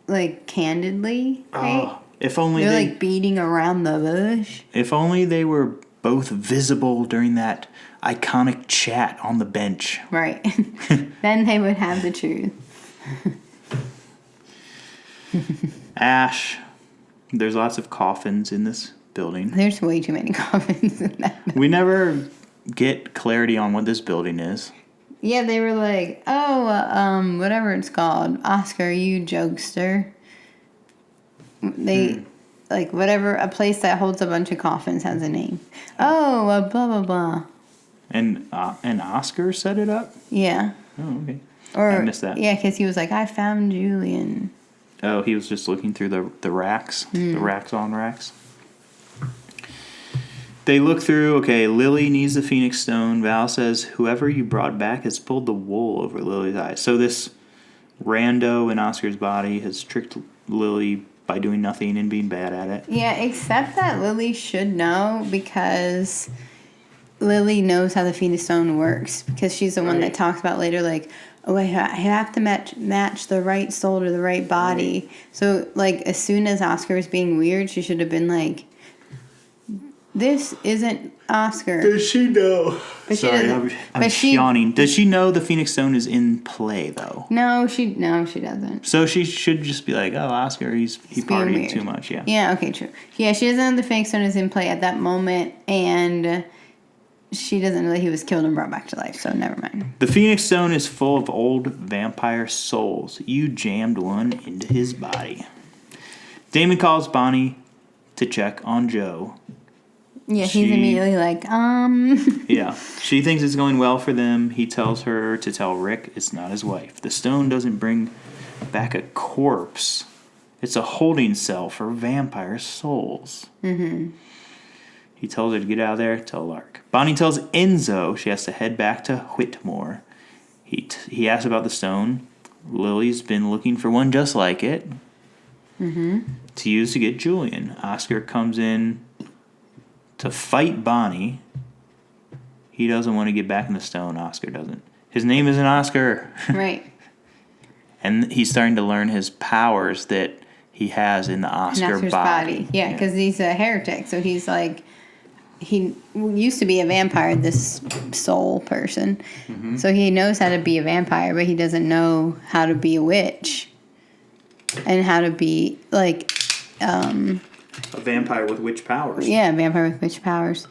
like, candidly, right? Oh, if only they're, like, beating around the bush. If only they were both visible during that iconic chat on the bench. Right. Then they would have the truth. Ash. There's lots of coffins in this building. There's way too many coffins in that building. We never get clarity on what this building is. Yeah, they were like, oh, whatever it's called. Oscar, you jokester. They, like, whatever, a place that holds a bunch of coffins has a name. Oh, blah, blah, blah. And Oscar set it up? Yeah. Oh, okay. Or, I missed that. Yeah, because he was like, I found Julian. Oh, he was just looking through the racks. The racks on racks. They look through, okay, Lily needs the Phoenix Stone. Val says, whoever you brought back has pulled the wool over Lily's eyes. So this rando in Oscar's body has tricked Lily by doing nothing and being bad at it. Yeah, except that Lily should know because Lily knows how the Phoenix Stone works. Because she's the one that talks about later, like, oh, I have to match the right soul to the right body. Right. So, like, as soon as Oscar was being weird, she should have been like, this isn't Oscar. Does she know? But Sorry, I'm yawning. Does she know the Phoenix Stone is in play, though? No, she doesn't. So she should just be like, oh, Oscar, he's partying too much, yeah. Yeah, okay, true. Yeah, she doesn't know the Phoenix Stone is in play at that moment, and she doesn't know that he was killed and brought back to life, so never mind. The Phoenix Stone is full of old vampire souls. You jammed one into his body. Damon calls Bonnie to check on Joe. Yeah, he's immediately like, Yeah, she thinks it's going well for them. He tells her to tell Rick it's not his wife. The stone doesn't bring back a corpse. It's a holding cell for vampire souls. Mm-hmm. He tells her to get out of there, tell Lark. Bonnie tells Enzo she has to head back to Whitmore. He asks about the stone. Lily's been looking for one just like it to use to get Julian. Oscar comes in to fight Bonnie. He doesn't want to get back in the stone. Oscar doesn't. His name isn't Oscar. Right. And he's starting to learn his powers that he has in the Oscar's body. Yeah, because he's a heretic. So he's like, he used to be a vampire, this soul person. Mm-hmm. So he knows how to be a vampire, but he doesn't know how to be a witch. And how to be, like, a vampire with witch powers. Yeah, a vampire with witch powers.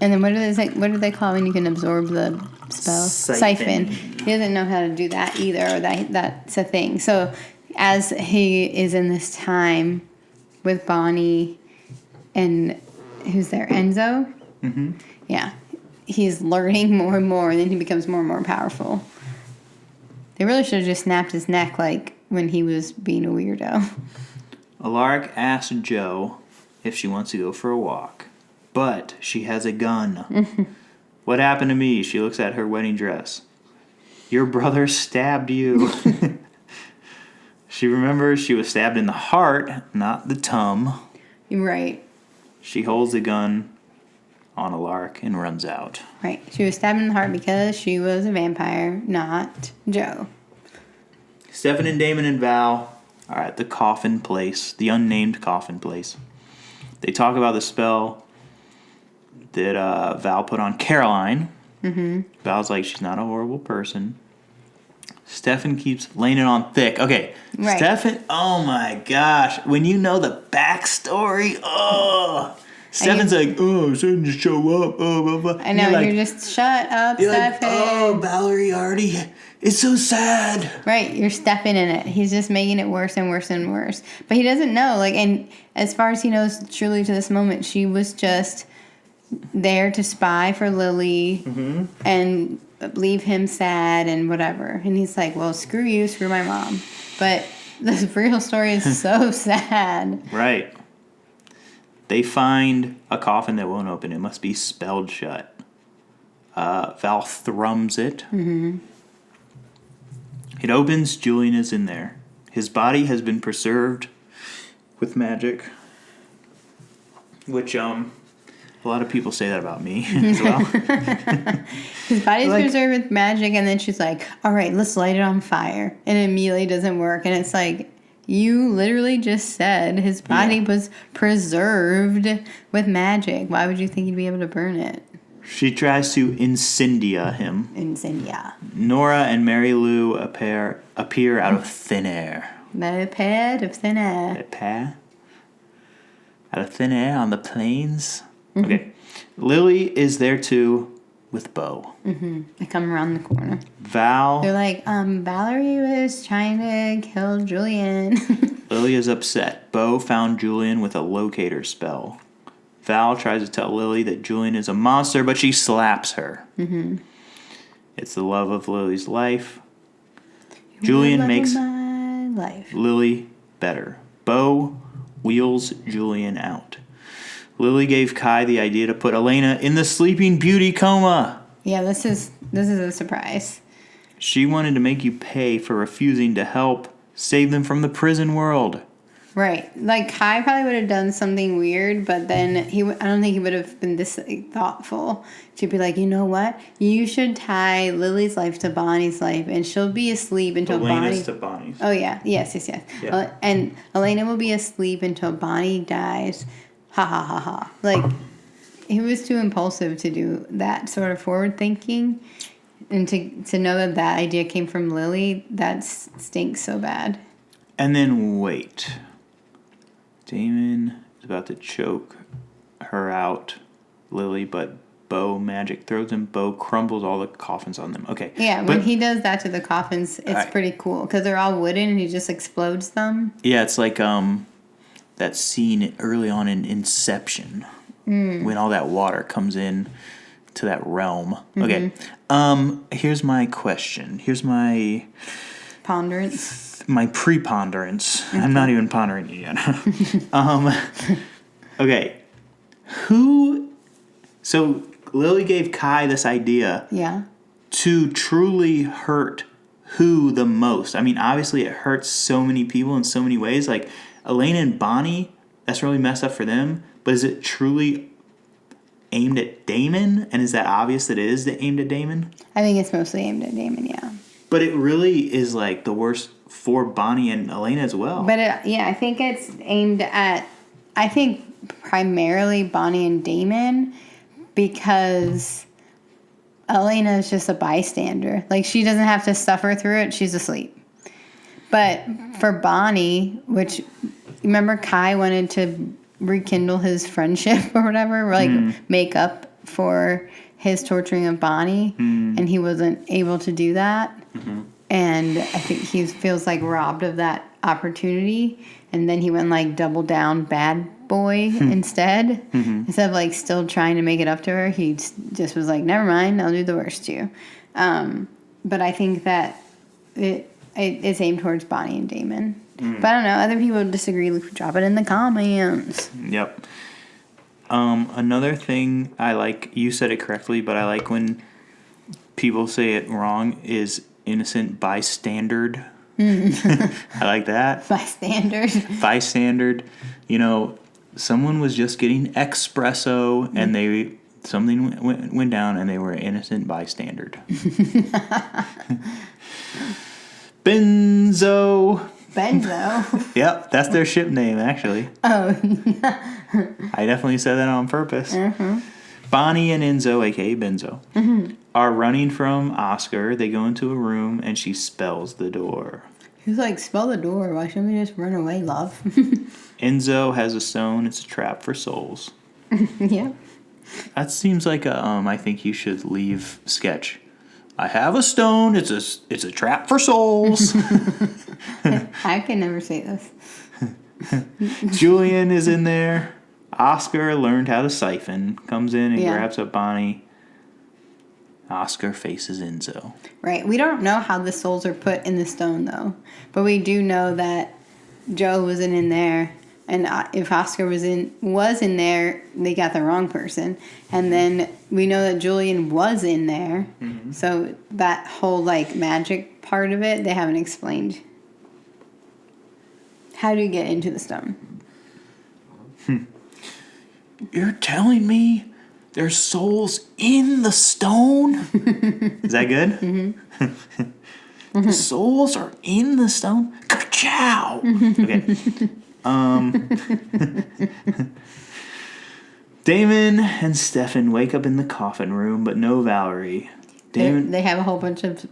And then what do they call when you can absorb the spell? Siphon. He doesn't know how to do that either, or that's a thing. So as he is in this time with Bonnie and who's there? Enzo? Mm-hmm. Yeah. He's learning more and more, and then he becomes more and more powerful. They really should have just snapped his neck like when he was being a weirdo. Alaric asks Joe if she wants to go for a walk, but she has a gun. What happened to me? She looks at her wedding dress. Your brother stabbed you. She remembers she was stabbed in the heart, not the tum. Right. She holds the gun on Alaric and runs out. Right. She was stabbed in the heart because she was a vampire, not Joe. Stefan and Damon and Val are at the coffin place, the unnamed coffin place. They talk about the spell that Val put on Caroline. Mm-hmm. Val's like, she's not a horrible person. Stefan keeps laying it on thick. Okay, right. Stefan, oh my gosh. When you know the backstory, Stefan's like, oh, shouldn't just show up. Oh, blah, blah. I know, you're, you're just, shut up, you're Stefan. like, oh, Valerie already, it's so sad. Right, you're stepping in it. He's just making it worse and worse and worse. But he doesn't know, like, and as far as he knows, truly to this moment, she was just there to spy for Lily and leave him sad and whatever. And he's like, well, screw you, screw my mom. But the real story is so sad. Right. They find a coffin that won't open. It must be spelled shut. Val thrums it. Mm-hmm. It opens. Julian is in there. His body has been preserved with magic. Which, a lot of people say that about me as well. His body's preserved with magic, and then she's like, all right, let's light it on fire. And it immediately doesn't work. And it's like, you literally just said his body was preserved with magic. Why would you think you'd be able to burn it? She tries to incendia him. Incendia. Nora and Mary Lou appear out of thin air. A pair of thin air. A pair? Out of thin air on the plains? Mm-hmm. Okay. Lily is there too with Bo. Mm-hmm. They come around the corner. Val. They're like, Valerie was trying to kill Julian. Lily is upset. Bo found Julian with a locator spell. Val tries to tell Lily that Julian is a monster, but she slaps her. Mm-hmm. It's the love of Lily's life. Julian makes my life. Lily better. Bo wheels Julian out. Lily gave Kai the idea to put Elena in the Sleeping Beauty coma. Yeah, this is a surprise. She wanted to make you pay for refusing to help save them from the prison world. Right. Like, Kai probably would have done something weird, but then I don't think he would have been this thoughtful to be like, you know what? You should tie Lily's life to Bonnie's life, and she'll be asleep until Elena's to Bonnie's. Oh, yeah. Yes. Yeah. And Elena will be asleep until Bonnie dies. Ha, ha, ha, ha. Like, he was too impulsive to do that sort of forward thinking. And to know that idea came from Lily, that stinks so bad. And then wait. Damon is about to choke her out, Lily, but Bo magic throws him. Bo crumbles all the coffins on them. Okay. Yeah, when he does that to the coffins, it's pretty cool because they're all wooden and he just explodes them. Yeah, it's like that scene early on in Inception when all that water comes in to that realm. Okay. Here's my question. Here's my Ponderance. My preponderance. I'm not even pondering it yet. Okay. So Lily gave Kai this idea to truly hurt who the most? I mean, obviously it hurts so many people in so many ways. Like, Elena and Bonnie, that's really messed up for them. But is it truly aimed at Damon? And is that obvious that it is aimed at Damon? I think it's mostly aimed at Damon, yeah. But it really is, like, the worst for Bonnie and Elena as well. But, I think it's aimed at, primarily Bonnie and Damon because Elena is just a bystander. Like, she doesn't have to suffer through it. She's asleep. But for Bonnie, which, remember Kai wanted to rekindle his friendship or whatever, like make up for his torturing of Bonnie, and he wasn't able to do that. And I think he feels like robbed of that opportunity. And then he went like double down bad boy instead. Instead of like still trying to make it up to her, he just was like, never mind, I'll do the worst to you. But I think that it's aimed towards Bonnie and Damon. But I don't know, other people disagree. Drop it in the comments. Yep. Another thing I like, you said it correctly, but I like when people say it wrong, is innocent bystander. I like that. Bystander. You know, someone was just getting espresso and something went down and they were innocent bystander. Benzo. Yep, that's their ship name, actually. Oh. I definitely said that on purpose. Bonnie and Enzo, a.k.a. Benzo, are running from Oscar. They go into a room, and she spells the door. He's like, spell the door. Why shouldn't we just run away, love? Enzo has a stone. It's a trap for souls. Yeah. That seems like a I think you should leave sketch. I have a stone. It's a trap for souls. I can never say this. Julian is in there. Oscar learned how to siphon. Comes in and grabs up Bonnie. Oscar faces Enzo. Right. We don't know how the souls are put in the stone, though. But we do know that Joe wasn't in there. And if Oscar was in there, they got the wrong person. And then we know that Julian was in there. Mm-hmm. So that whole, like, magic part of it, they haven't explained. How do you get into the stone? You're telling me there's souls in the stone? Is that good? Mm-hmm. The souls are in the stone? Ka-chow! Okay. Damon and Stefan wake up in the coffin room, but no Valerie. They have a whole bunch of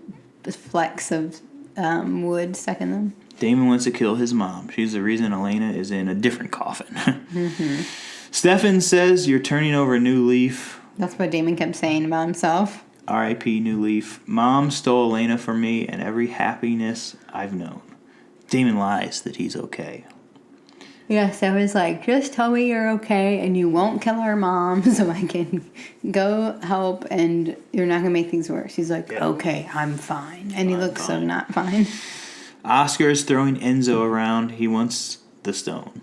flecks of wood stuck in them. Damon wants to kill his mom. She's the reason Elena is in a different coffin. Mm-hmm. Stefan says, you're turning over a new leaf. That's what Damon kept saying about himself. R.I.P. New Leaf. Mom stole Elena from me and every happiness I've known. Damon lies that he's okay. Yeah, Stefan's like, just tell me you're okay and you won't kill our mom so I can go help and you're not going to make things worse. He's like, okay, I'm fine. And he looks so not fine. Oscar is throwing Enzo around. He wants the stone.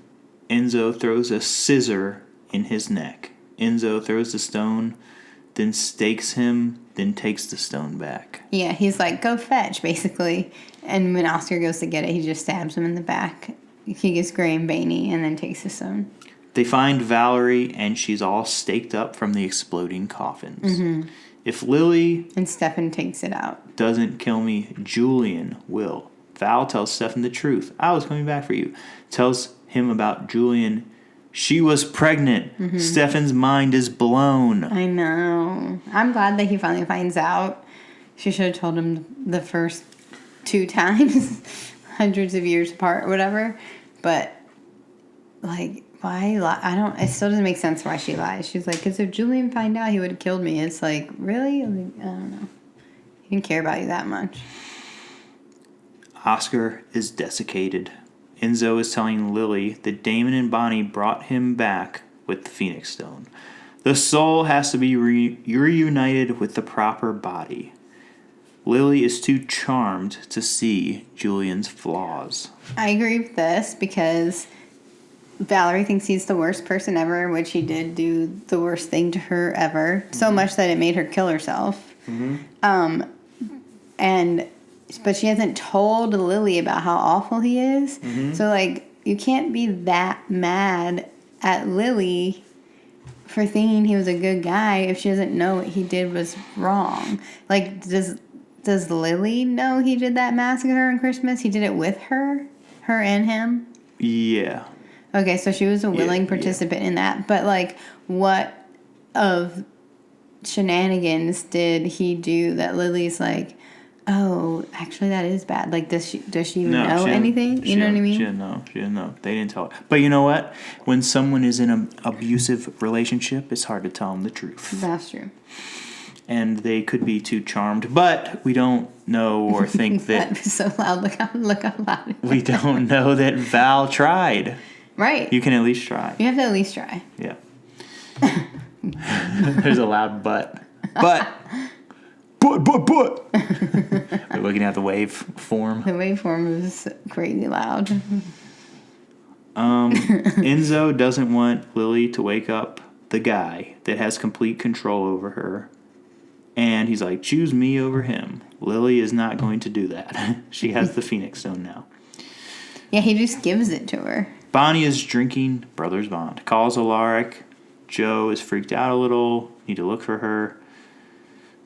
Enzo throws a scissor in his neck. Enzo throws the stone, then stakes him, then takes the stone back. Yeah, he's like, go fetch, basically. And when Oscar goes to get it, he just stabs him in the back. He gets gray and veiny and then takes the stone. They find Valerie, and she's all staked up from the exploding coffins. Mm-hmm. If Lily... And Stefan takes it out. ...doesn't kill me, Julian will. Val tells Stefan the truth. I was coming back for you. Tells him about Julian. She was pregnant. Mm-hmm. Stefan's mind is blown. I know. I'm glad that he finally finds out. She should have told him the first 2 times. Hundreds of years apart or whatever. But, like, why lie? It still doesn't make sense why she lies. She's like, because if Julian found out, he would have killed me. It's like, really? I don't know. He didn't care about you that much. Oscar is desiccated. Enzo is telling Lily that Damon and Bonnie brought him back with the Phoenix Stone. The soul has to be reunited with the proper body. Lily is too charmed to see Julian's flaws. I agree with this because Valerie thinks he's the worst person ever, which he did do the worst thing to her ever. Mm-hmm. So much that it made her kill herself. Mm-hmm. But she hasn't told Lily about how awful he is. Mm-hmm. So, like, you can't be that mad at Lily for thinking he was a good guy if she doesn't know what he did was wrong. Like, does Lily know he did that massacre on Christmas? He did it with her and him? Yeah. Okay, so she was a willing participant in that. But, like, what of shenanigans did he do that Lily's like, oh, actually, that is bad. Like, does she even know anything? You know what I mean? She didn't know. They didn't tell her. But you know what? When someone is in an abusive relationship, it's hard to tell them the truth. That's true. And they could be too charmed. But we don't know or think that... That was so loud. Look how loud it was. We don't know that Val tried. Right. You can at least try. You have to at least try. Yeah. There's a loud but. But... We're looking at the waveform. The waveform is crazy loud. Enzo doesn't want Lily to wake up the guy that has complete control over her. And he's like, choose me over him. Lily is not going to do that. She has the Phoenix Stone now. Yeah, he just gives it to her. Bonnie is drinking Brothers Bond. Calls Alaric. Joe is freaked out a little. Need to look for her.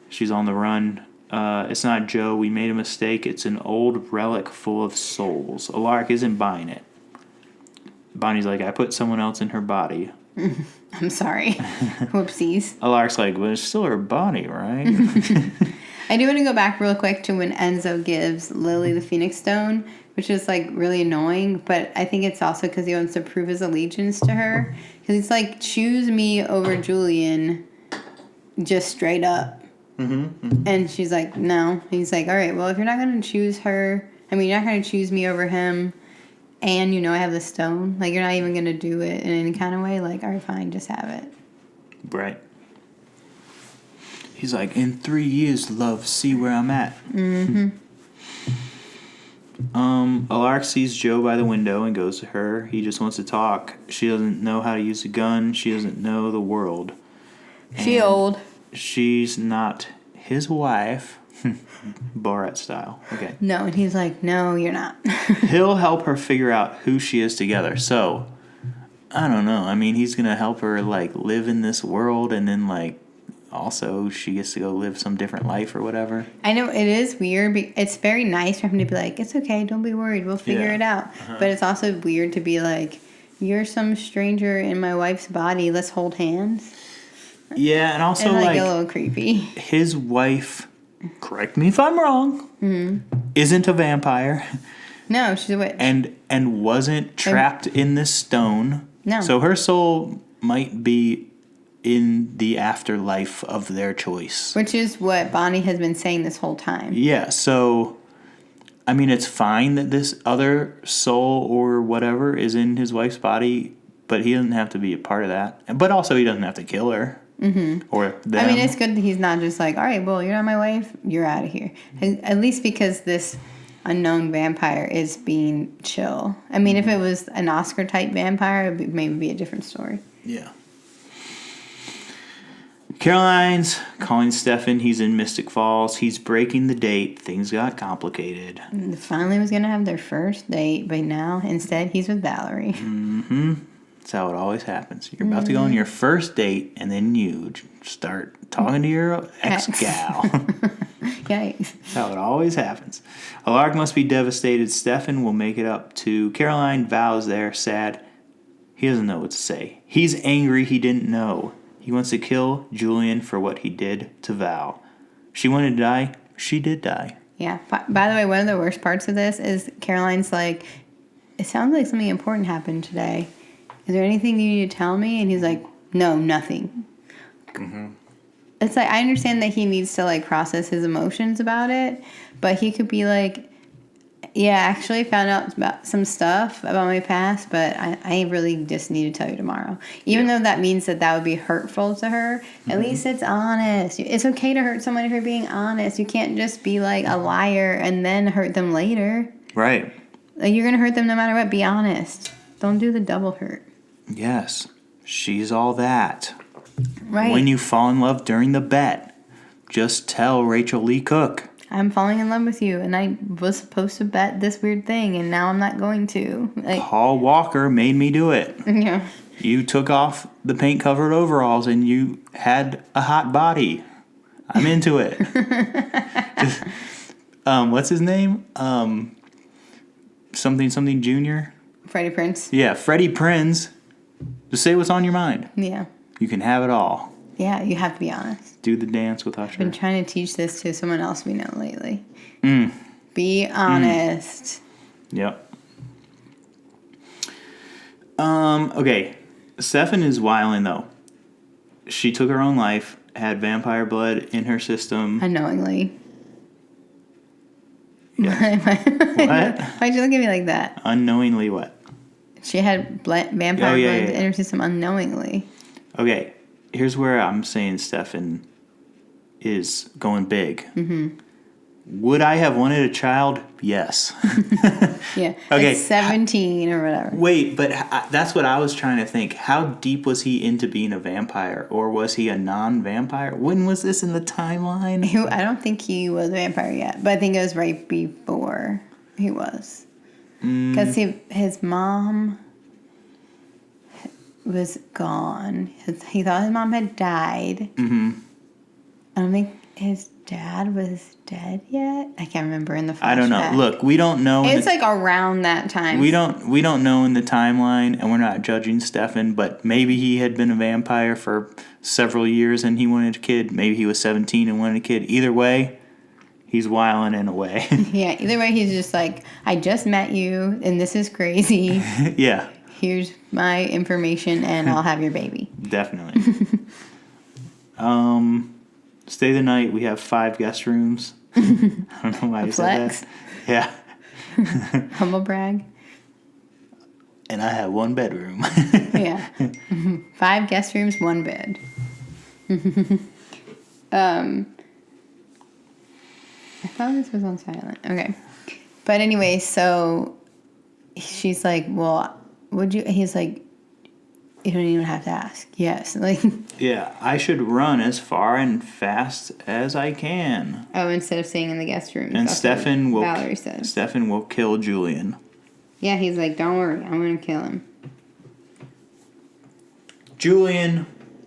She's on the run. It's not Joe. We made a mistake. It's an old relic full of souls. Alaric isn't buying it. Bonnie's like, I put someone else in her body. I'm sorry. Whoopsies. Alaric's like, well, it's still her body, right? I do want to go back real quick to when Enzo gives Lily the Phoenix Stone, which is like really annoying, but I think it's also because he wants to prove his allegiance to her. Because he's like, choose me over Julian, just straight up. And she's like, no. He's like, all right, well, if you're not going to choose her, you're not going to choose me over him, and I have the stone, like, you're not even going to do it in any kind of way, like, all right, fine, just have it. Right. He's like, in 3 years, love, see where I'm at. Alaric sees Joe by the window and goes to her. He just wants to talk. She doesn't know how to use a gun. She doesn't know the world. She old. She's not his wife. Borat style. Okay. No, and he's like, no, you're not. He'll help her figure out who she is together. So, I don't know. He's going to help her, like, live in this world, and then, like, also she gets to go live some different life or whatever. I know it is weird. It's very nice for him to be like, it's okay, don't be worried, we'll figure it out. But it's also weird to be like, you're some stranger in my wife's body, let's hold hands. Yeah, and also, it's like a little creepy. His wife, correct me if I'm wrong, isn't a vampire. No, she's a witch. And wasn't trapped in this stone. No. So her soul might be in the afterlife of their choice. Which is what Bonnie has been saying this whole time. Yeah, so, it's fine that this other soul or whatever is in his wife's body, but he doesn't have to be a part of that. But also, he doesn't have to kill her. Or them. It's good that he's not just like, all right, well, you're not my wife, you're out of here. At least because this unknown vampire is being chill. If it was an Oscar-type vampire, it would maybe be a different story. Yeah. Caroline's calling Stefan. He's in Mystic Falls. He's breaking the date. Things got complicated. And finally was going to have their first date, but now, instead, he's with Valerie. That's how it always happens. You're about to go on your first date, and then you start talking to your ex-gal. Yikes. That's how it always happens. Alaric must be devastated. Stefan will make it up to Caroline. Val's there, sad. He doesn't know what to say. He's angry he didn't know. He wants to kill Julian for what he did to Val. She wanted to die. She did die. Yeah. By the way, one of the worst parts of this is Caroline's like, it sounds like something important happened today. Is there anything you need to tell me? And he's like, no, nothing. It's like, I understand that he needs to, like, process his emotions about it, but he could be like, yeah, I actually found out about some stuff about my past, but I really just need to tell you tomorrow. Even though that means that would be hurtful to her, at least it's honest. It's okay to hurt someone if you're being honest. You can't just be, like, a liar and then hurt them later. Right. Like, you're going to hurt them no matter what. Be honest. Don't do the double hurt. Yes. She's all that. Right. When you fall in love during the bet, just tell Rachel Lee Cook. I'm falling in love with you, and I was supposed to bet this weird thing, and now I'm not going to. Like, Paul Walker made me do it. Yeah. You took off the paint-covered overalls, and you had a hot body. I'm into it. What's his name? Something Junior? Freddie Prinze. Yeah, Freddie Prinze. Just say what's on your mind. Yeah. You can have it all. Yeah, you have to be honest. Do the dance with Usher. I've been trying to teach this to someone else we know lately. Be honest. Yep. Okay. Stefan is wilding, though. She took her own life, had vampire blood in her system. Unknowingly. Yeah. What? Why'd you look at me like that? Unknowingly what? She had vampire blood in her system unknowingly. Okay. Here's where I'm saying Stefan is going big. Would I have wanted a child? Yes. Yeah. Okay. Like 17 or whatever. Wait, but that's what I was trying to think. How deep was he into being a vampire? Or was he a non-vampire? When was this in the timeline? I don't think he was a vampire yet, but I think it was right before he was. Because his mom was gone. He thought his mom had died. I don't think his dad was dead yet? I can't remember in the flashback. I don't know. Look, we don't know. It's like around that time. We don't know in the timeline, and we're not judging Stefan, but maybe he had been a vampire for several years and he wanted a kid. Maybe he was 17 and wanted a kid. Either way, he's wilding in a way. Yeah, either way, he's just like, I just met you, and this is crazy. Yeah. Here's my information, and I'll have your baby. Definitely. Stay the night. We have 5 guest rooms. I don't know why you said that. Yeah. Humble brag. And I have 1 bedroom. Yeah. 5 guest rooms, 1 bed. I thought this was on silent. Okay. But anyway, so she's like, well, would you? He's like, you don't even have to ask. Yes. Like. Yeah, I should run as far and fast as I can. Oh, instead of staying in the guest room. And Stefan Valerie will kill Julian. Yeah, he's like, don't worry, I'm going to kill him. Julian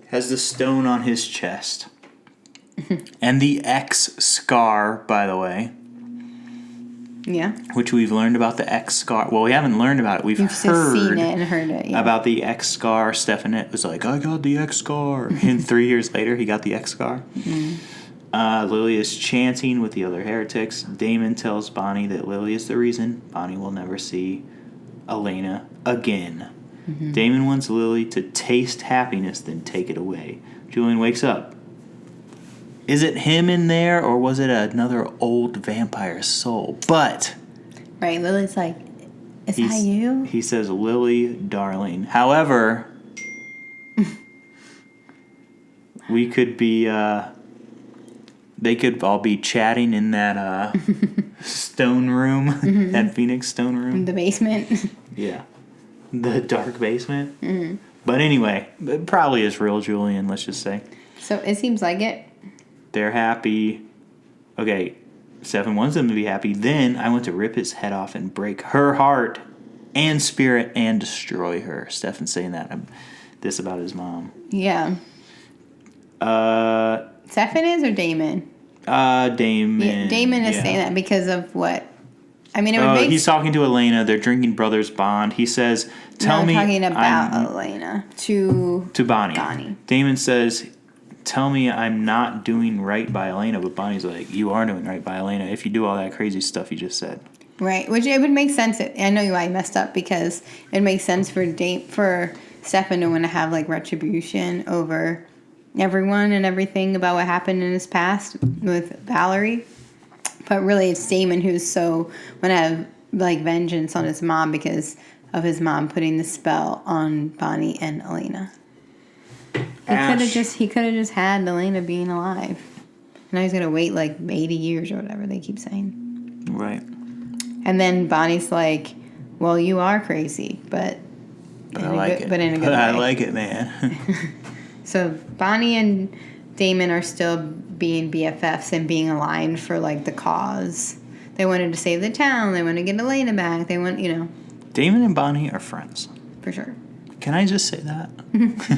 has the stone on his chest. And the X scar, by the way. Yeah. Which we've learned about the X scar. Well, we haven't learned about it. We've just seen it and heard it. Yeah. About the X scar. Stefan was like, I got the X scar. And 3 years later, he got the X scar. Mm-hmm. Lily is chanting with the other heretics. Damon tells Bonnie that Lily is the reason Bonnie will never see Elena again. Mm-hmm. Damon wants Lily to taste happiness, then take it away. Julian wakes up. Is it him in there, or was it another old vampire soul? But... Right, Lily's like, is that you? He says, Lily, darling. However, we could be... they could all be chatting in that stone room, mm-hmm. that Phoenix stone room. The basement. Yeah. The dark basement. Mm-hmm. But anyway, it probably is real Julian, let's just say. So it seems like it. They're happy. Okay, Stefan wants them to be happy. Then I want to rip his head off and break her heart and spirit and destroy her. Stefan's saying this about his mom. Yeah. Stefan is or Damon? Damon. Yeah, Damon is saying that because of what? I mean, it would make... He's talking to Elena. They're drinking Brothers Bond. He says, I'm talking about Elena. To Bonnie. Damon says... Tell me I'm not doing right by Elena, but Bonnie's like, you are doing right by Elena if you do all that crazy stuff you just said. Right, which it would make sense. I know why I messed up, because it makes sense for Stefan to want to have like retribution over everyone and everything about what happened in his past with Valerie. But really, it's Damon who's so want to have like vengeance on his mom because of his mom putting the spell on Bonnie and Elena. He could have just had Elena being alive. Now he's gonna wait like 80 years or whatever they keep saying. Right. And then Bonnie's like, "Well, you are crazy, but I like it. But in a good way. I like it, man." So Bonnie and Damon are still being BFFs and being aligned for like the cause. They wanted to save the town. They want to get Elena back. They want, Damon and Bonnie are friends. For sure. Can I just say that?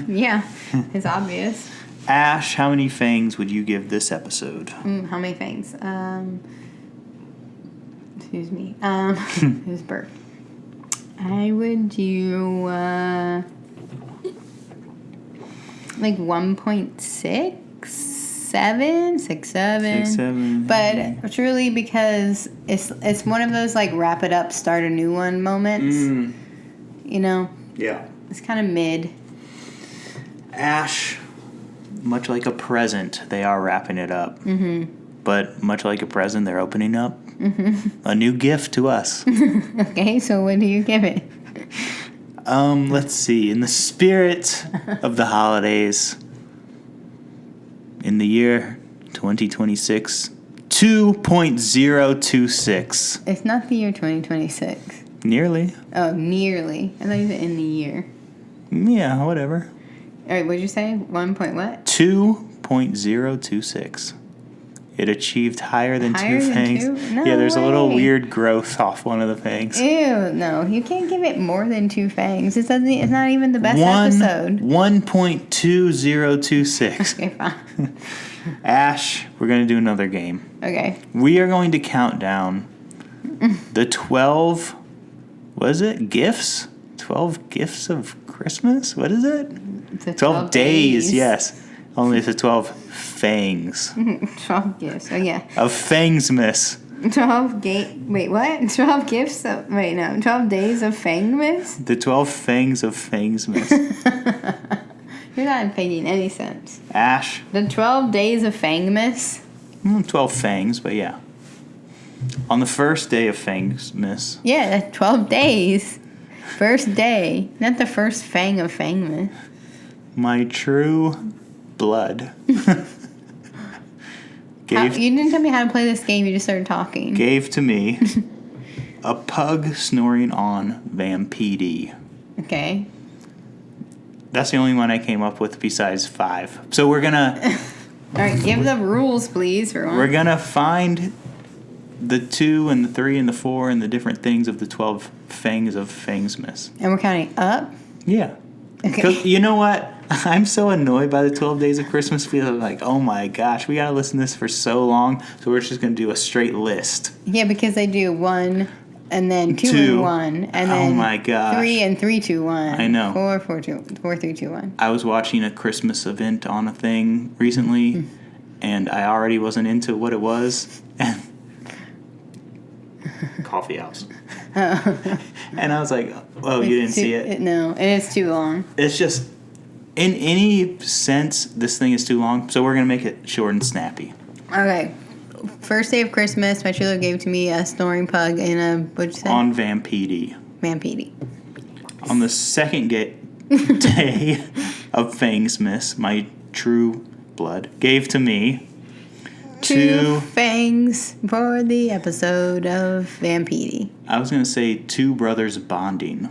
Yeah, it's obvious. Ash, how many fangs would you give this episode? How many fangs? Excuse me. Who's Bert? I would do like 1.6. 6, 7. But truly, because it's one of those like wrap it up, start a new one moments. Yeah. It's kind of mid. Ash, much like a present, they are wrapping it up. Mm-hmm. But much like a present, they're opening up a new gift to us. Okay, so what do you give it? Let's see. In the spirit of the holidays, in the year 2026, 2.026. It's not the year 2026. Nearly. Oh, nearly. I thought you said in the year. Yeah, whatever. All right, what did you say? 1 point what? 2.026. It achieved higher than Higher two than fangs. two? No Yeah, there's a little way. weird growth off one of the fangs. Ew, no. You can't give it more than 2 fangs. It's not even the best episode. 1.2026. Okay, fine. Ash, we're going to do another game. Okay. We are going to count down the 12, what is it, gifts? 12 gifts of Christmas? What is it? It's a 12 days, yes. Only it's a 12 fangs. 12 gifts. Oh, yeah. Of Fangsmas. 12 Wait, what? 12 gifts? 12 days of Fangmas? The 12 fangs of Fangsmas. You're not making any sense. Ash. The 12 days of Fangmas? 12 fangs, but yeah. On the first day of Fangsmas. Yeah, 12 days. First day. Not the first fang of Fangmas. My true blood. You didn't tell me how to play this game, you just started talking. Gave to me a pug snoring on Vampede. Okay. That's the only one I came up with besides 5. So we're gonna Alright, give the rules, please, for one. we're gonna find the 2 and the 3 and the 4 and the different things of the 12 fangs of Fangsmas. And we're counting up? Yeah. Okay. 'Cause you know what? I'm so annoyed by the 12 days of Christmas. Feeling like, oh my gosh, we gotta listen to this for so long. So we're just gonna do a straight list. Yeah, because they do 1 and then 2 Two. and 1 and then Oh my gosh. 3 and 3, 2, 1. I know. 4, 3, 2, 1. I was watching a Christmas event on a thing recently, and I already wasn't into what it was. And coffee house. And I was like, oh, you didn't see it? No, it is too long. It's just, in any sense, this thing is too long. So we're going to make it short and snappy. Okay. First day of Christmas, my true love gave to me a snoring pug in a, what'd you say? On Vampede. Vampede. On the second day of Fangsmas, my true blood gave to me 2 fangs for the episode of Vampede. I was going to say 2 brothers bonding.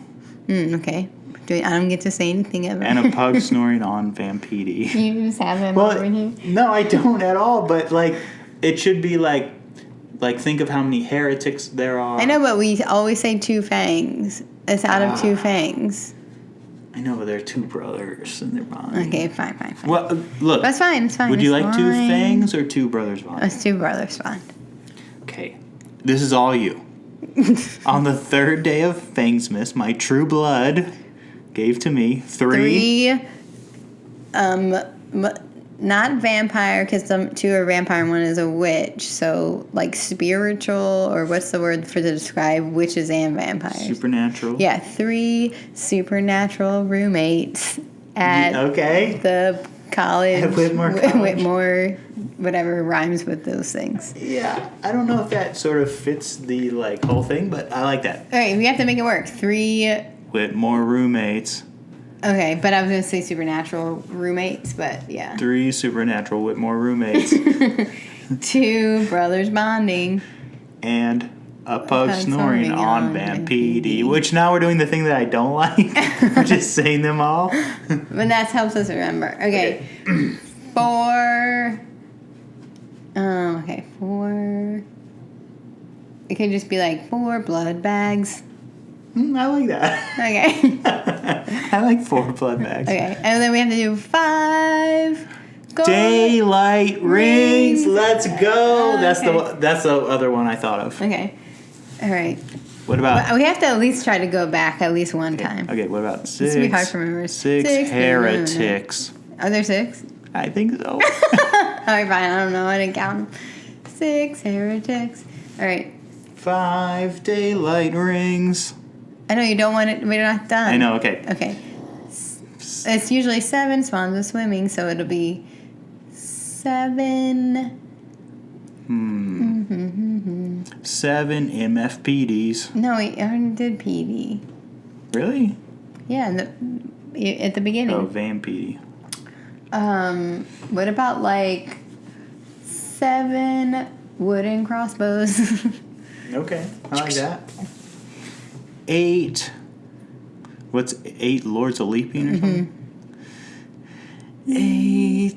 Okay. I don't get to say anything ever. And a pug snoring on Vampede. You just have them Well, over here? no, I don't at all. But it should be like think of how many heretics there are. I know, but we always say 2 fangs. It's out of 2 fangs. I know, but they're 2 brothers and they're bonding. Okay, fine. Well, look. That's fine. It's fine. Would you it's like 2 fine. fangs or 2 brothers bonding? It's 2 brothers, fine. Okay, this is all you. On the third day of Fangsmas, my true blood gave to me 3. Not vampire, because 2 are vampire and 1 is a witch. So, spiritual, or what's the word to describe witches and vampires? Supernatural. Yeah, 3 supernatural roommates at the college. At Whitmore College. Whitmore, whatever rhymes with those things. Yeah, I don't know if that sort of fits the whole thing, but I like that. All right, we have to make it work. 3. Whitmore roommates. Okay, but I was going to say supernatural roommates, but yeah. 3 supernatural Whitmore roommates. 2 brothers bonding. And a pug snoring on Vampede. Which now we're doing the thing that I don't like. We're just saying them all. But that helps us remember. Okay. 4. 4. It could just be 4 blood bags. I like that. Okay. I like 4 blood bags. Okay. And then we have to do 5. Daylight rings. Let's go. That's the other one I thought of. Okay. All right. What about? We have to at least try to go back at least one time. Okay. What about 6? This will be hard to remember. 6 heretics. Are there 6? I think so. All right, fine. I don't know. I didn't count them. 6 heretics. All right. 5 daylight rings. I know you don't want it. We're not done. I know. Okay. Okay. It's usually 7 spawns of swimming, so it'll be 7. 7 MFPDs. No, we already did PD. Really? Yeah, at the beginning. Oh, Vampede. What about 7 wooden crossbows? Okay, I like that. 8. What's 8 Lords of Leaping or something? 8.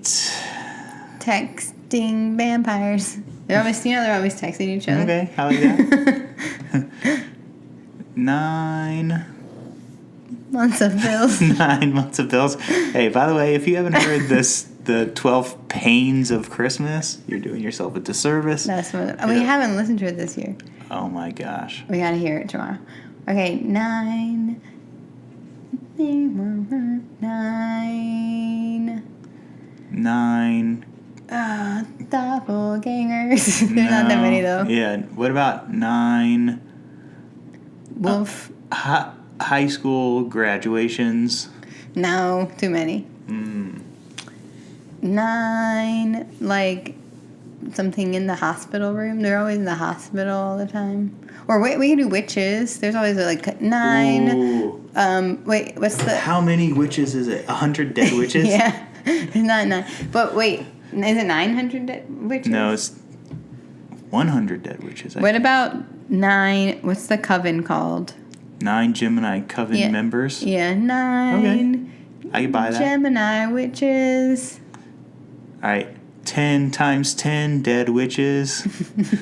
Ding, vampires. They're always texting each other. Okay, how like that? 9 Months of bills. 9 months of bills. Hey, by the way, if you haven't heard the 12 pains of Christmas, you're doing yourself a disservice. That's what we haven't listened to it this year. Oh my gosh. We gotta hear it tomorrow. Okay, 9. 9. Doppelgangers. There's not that many though. Yeah. What about 9? Wolf. High school graduations. No, too many. 9, like something in the hospital room. They're always in the hospital all the time. Or wait, we can do witches. There's always like 9. Ooh. Wait, what's the? How many witches is it? 100 dead witches? Yeah, it's not 9. But wait, is it 900 dead witches? No, it's 100 dead witches. What about 9? What's the coven called? 9 Gemini coven members. Yeah, 9. Okay. I can buy that. Gemini witches. All right. 10 times 10 dead witches.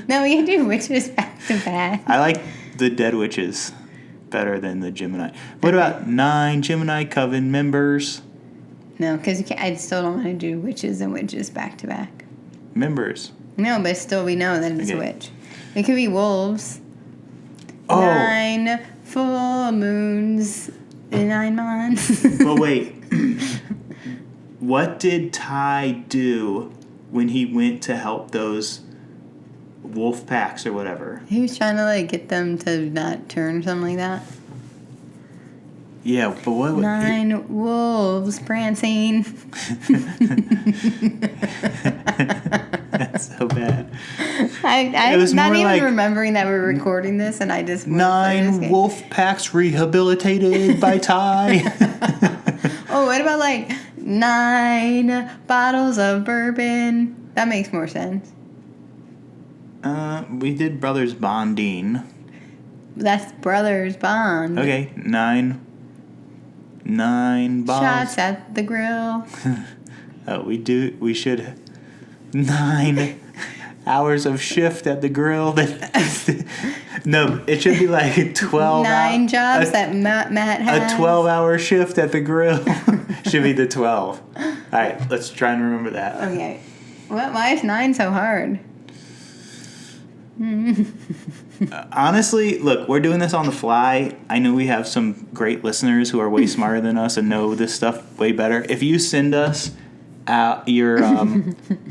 No, we can do witches back to back. I like the dead witches better than the Gemini. What about 9 Gemini coven members? No, because I still don't want to do witches and witches back to back. Members. No, but still we know that it's a witch. It could be wolves. Oh. 9 full moons in 9 months. But wait. What did Ty do when he went to help those wolf packs or whatever? He was trying to like get them to not turn, something like that. Yeah, but what? 9 wolves prancing. That's so bad. I was not even like, remembering that we're recording this, and I just 9 wolf packs rehabilitated by Ty. Oh, what about like 9 bottles of bourbon? That makes more sense. We did Brothers Bonding. That's Brothers Bond. Okay, 9 bottles. Shots at the grill. We should 9 hours of shift at the grill. No, it should be like 12. 9 jobs that Matt has. A 12-hour shift at the grill should be the 12. All right, let's try and remember that. Okay. Why is 9 so hard? Honestly, look, we're doing this on the fly. I know we have some great listeners who are way smarter than us and know this stuff way better. If you send us your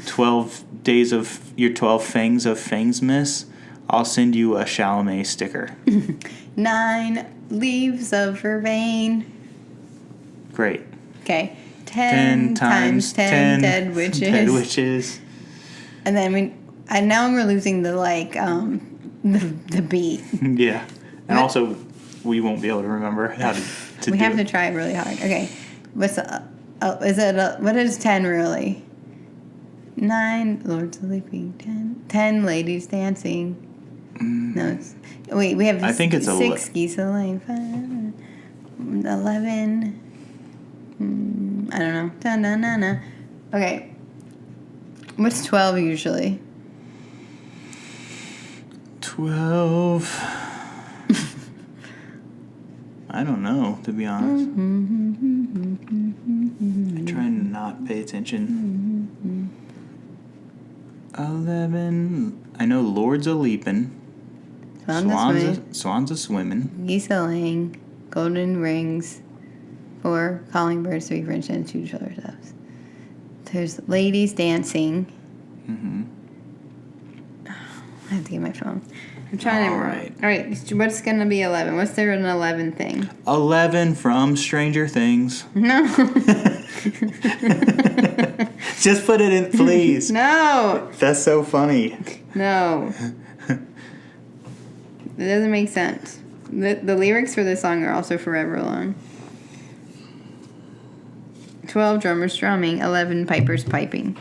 12 days of your 12 fangs of Fangsmas, I'll send you a Chalamet sticker. 9 leaves of vervain. Great. Okay. 10 times 10 dead witches. Dead witches. And then now we're losing the like the beat. Yeah. And also we won't be able to remember how to We do have it. to try really hard. Okay. What's what is 10 really? 9 lords of the leaping. 10 ladies dancing. No, we have I think it's 6 geese a lane. 11. I don't know. Da-na-na-na. Okay. What's 12 usually? 12. I don't know, to be honest. I try and not pay attention. 11. I know lords a leaping. Swans a swimming. Geese a laying. Golden rings. 4 calling birds, 3 French hens, 2 shoulder doves. There's ladies dancing. I have to get my phone. I'm trying All right. All right. What's going to be 11? What's there an 11 thing? 11 from Stranger Things. No. Just put it in, please. No. That's so funny. No. It doesn't make sense. The lyrics for this song are also forever long. 12 drummers drumming, 11 pipers piping.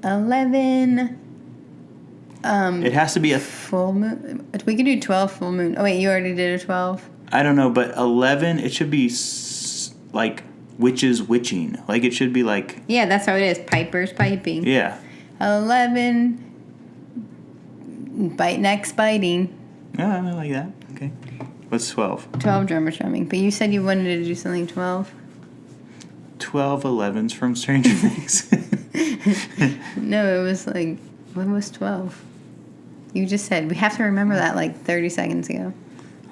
11. It has to be a... Full moon. We could do 12 full moon. Oh, wait, you already did a 12? I don't know, but 11, it should be like witches witching. Like, it should be like... Yeah, that's how it is. Pipers piping. Yeah. 11. Bite next biting. Yeah, I like that. Okay. What's 12? 12 drummers drumming. But you said you wanted to do something 12. 12 11s from Stranger Things. No, it was like, what was 12? You just said, we have to remember that like 30 seconds ago.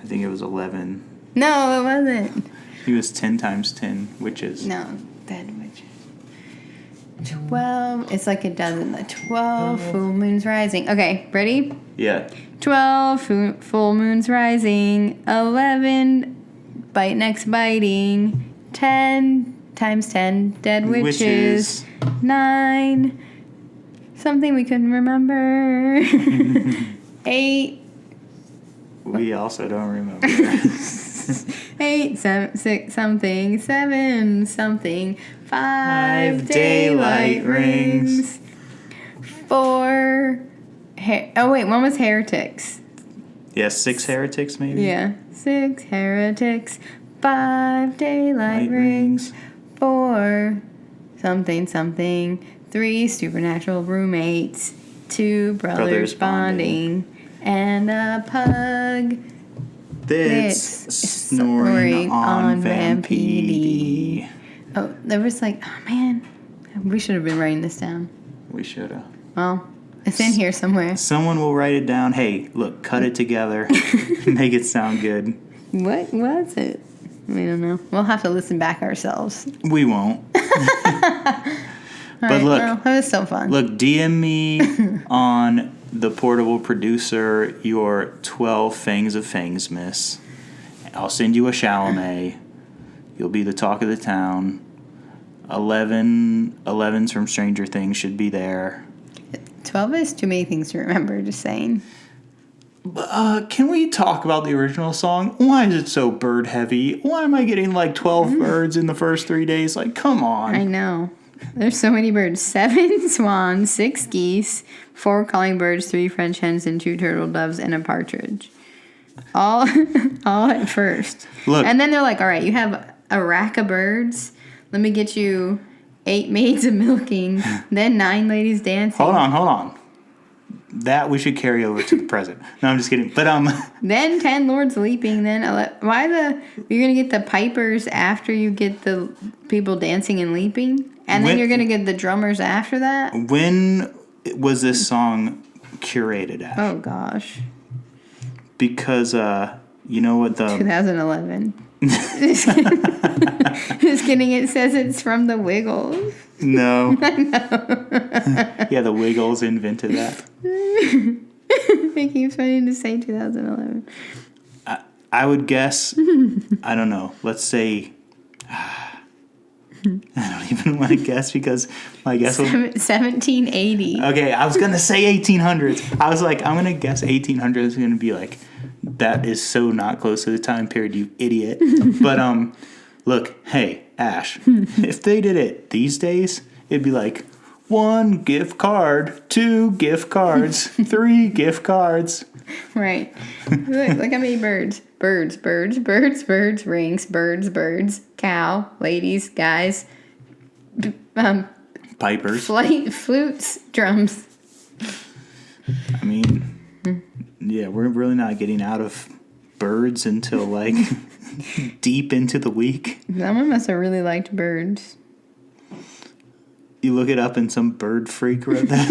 I think it was 11. No, it wasn't. He was 10 times 10 witches. No, dead witches. 12. It's like a dozen. 12 full moons rising. Okay, ready? Yeah. 12 full moons rising. 11 bite next biting. 10 times 10 dead witches. 9 something we couldn't remember. 8 We also don't remember. 8 6 something. 7 something. 5 daylight rings. 4 oh wait, one was heretics. Yeah, 6 heretics maybe? Yeah. 6 heretics. 5 daylight rings. 4 something something. 3 supernatural roommates. 2 brothers bonding. And a pug That's snoring on Vampede. Oh, there was like, oh man, we should have been writing this down. We should have. Well, it's in here somewhere. Someone will write it down. Hey, look, cut it together. Make it sound good. What was it? We don't know. We'll have to listen back ourselves. We won't. But right, look, well, that was so fun. Look, DM me on the portable producer your 12 Fangs of Fangsmas. I'll send you a Chalamet. You'll be the talk of the town. 11s from Stranger Things should be there. 12 is too many things to remember, just saying. Can we talk about the original song? Why is it so bird heavy? Why am I getting like 12 birds in the first 3 days? Like, come on. I know. There's so many birds. 7 swans, 6 geese, 4 calling birds, 3 French hens, and 2 turtle doves, and a partridge. All at first. Look. And then they're like, all right, you have a rack of birds. Let me get you 8 maids a milking, then 9 ladies dancing. Hold on. That we should carry over to the present. No, I'm just kidding. But Then 10 lords leaping. Then you're gonna get the pipers after you get the people dancing and leaping, and then you're gonna get the drummers after that. When was this song curated at? Oh gosh. Because you know what the 2011. Just kidding. It says it's from the Wiggles. No. I know. Yeah, the Wiggles invented that. It keeps wanting to say 2011. I would guess, I don't know, let's say, I don't even want to guess because my guess was... 1780. Okay, I was going to say 1800s. I was like, I'm going to guess 1800s is going to be like, that is so not close to the time period, you idiot. But, look, hey, Ash, if they did it these days, it'd be like, 1 gift card, 2 gift cards, 3 gift cards. Right. Look how many birds. Birds, rings, birds, cow, ladies, guys, Pipers. flutes, drums. I mean, yeah, we're really not getting out of birds until like deep into the week. Someone must have really liked birds. You look it up and some bird freak wrote that.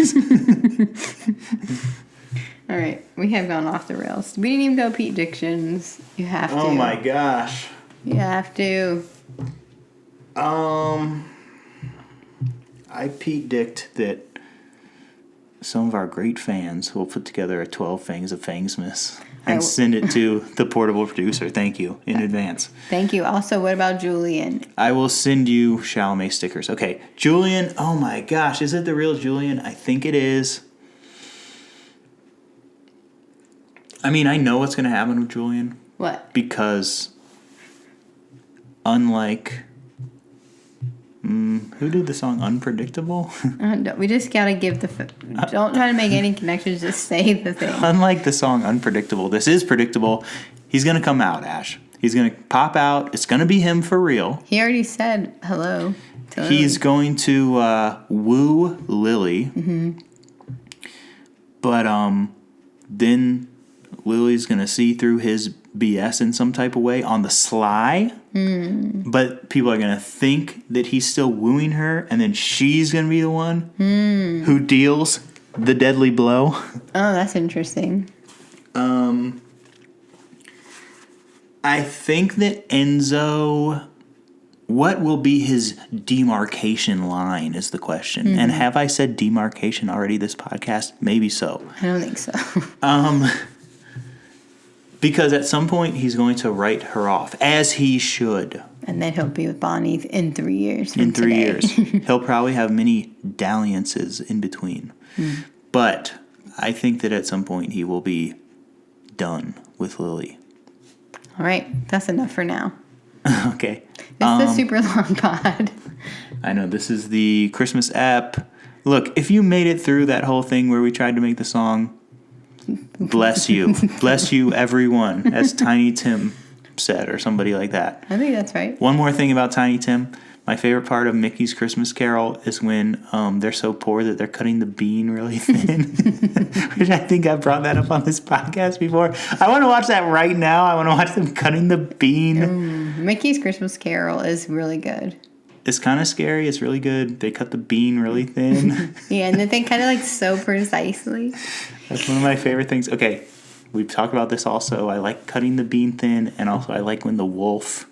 All right, we have gone off the rails. We didn't even go Pete-dictions. You have to. Oh my gosh. You have to. I Pete-dicked that some of our great fans will put together a 12 Fangs of Fangsmas and send it to the portable producer. Thank you in advance. Thank you. Also, what about Julian? I will send you Chalamet stickers. Okay, Julian. Oh my gosh, is it the real Julian? I think it is. I mean, I know what's going to happen with Julian. What? Because unlike... who did the song Unpredictable? We just got to give the... don't try to make any connections. Just say the thing. Unlike the song Unpredictable, this is predictable. He's going to come out, Ash. He's going to pop out. It's going to be him for real. He already said hello to He's Lily. going to woo Lily. Mm-hmm. But then Lily's going to see through his BS in some type of way on the sly. But people are going to think that he's still wooing her, and then she's going to be the one who deals the deadly blow. Oh, that's interesting. I think that Enzo, what will be his demarcation line is the question. And have I said demarcation already this podcast? Maybe so. I don't think so. Because at some point he's going to write her off, as he should. And then he'll be with Bonnie in 3 years. In 3 today. years. He'll probably have many dalliances in between. But I think that at some point he will be done with Lily. All right. That's enough for now. Okay. It's a super long pod. I know, this is the Christmas app. Look, if you made it through that whole thing where we tried to make the song, bless you. Bless you, everyone, as Tiny Tim said, or somebody like that. I think that's right. One more thing about Tiny Tim. My favorite part of Mickey's Christmas Carol is when they're so poor that they're cutting the bean really thin. Which I think I brought that up on this podcast before. I want to watch that right now. I want to watch them cutting the bean. Mickey's Christmas Carol is really good. It's kind of scary. It's really good. They cut the bean really thin. Yeah, and then they kind of like so precisely. That's one of my favorite things. Okay, we've talked about this also. I like cutting the bean thin, and also I like when the wolf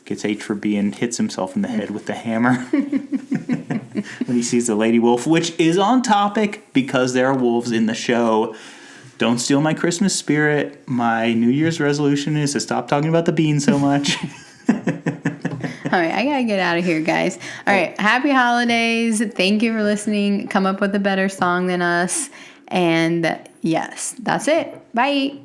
gets H for B and hits himself in the head with the hammer when he sees the lady wolf, which is on topic because there are wolves in the show. Don't steal my Christmas spirit. My New Year's resolution is to stop talking about the bean so much. All right, I gotta get out of here, guys. All right, happy holidays. Thank you for listening. Come up with a better song than us. And yes, that's it. Bye.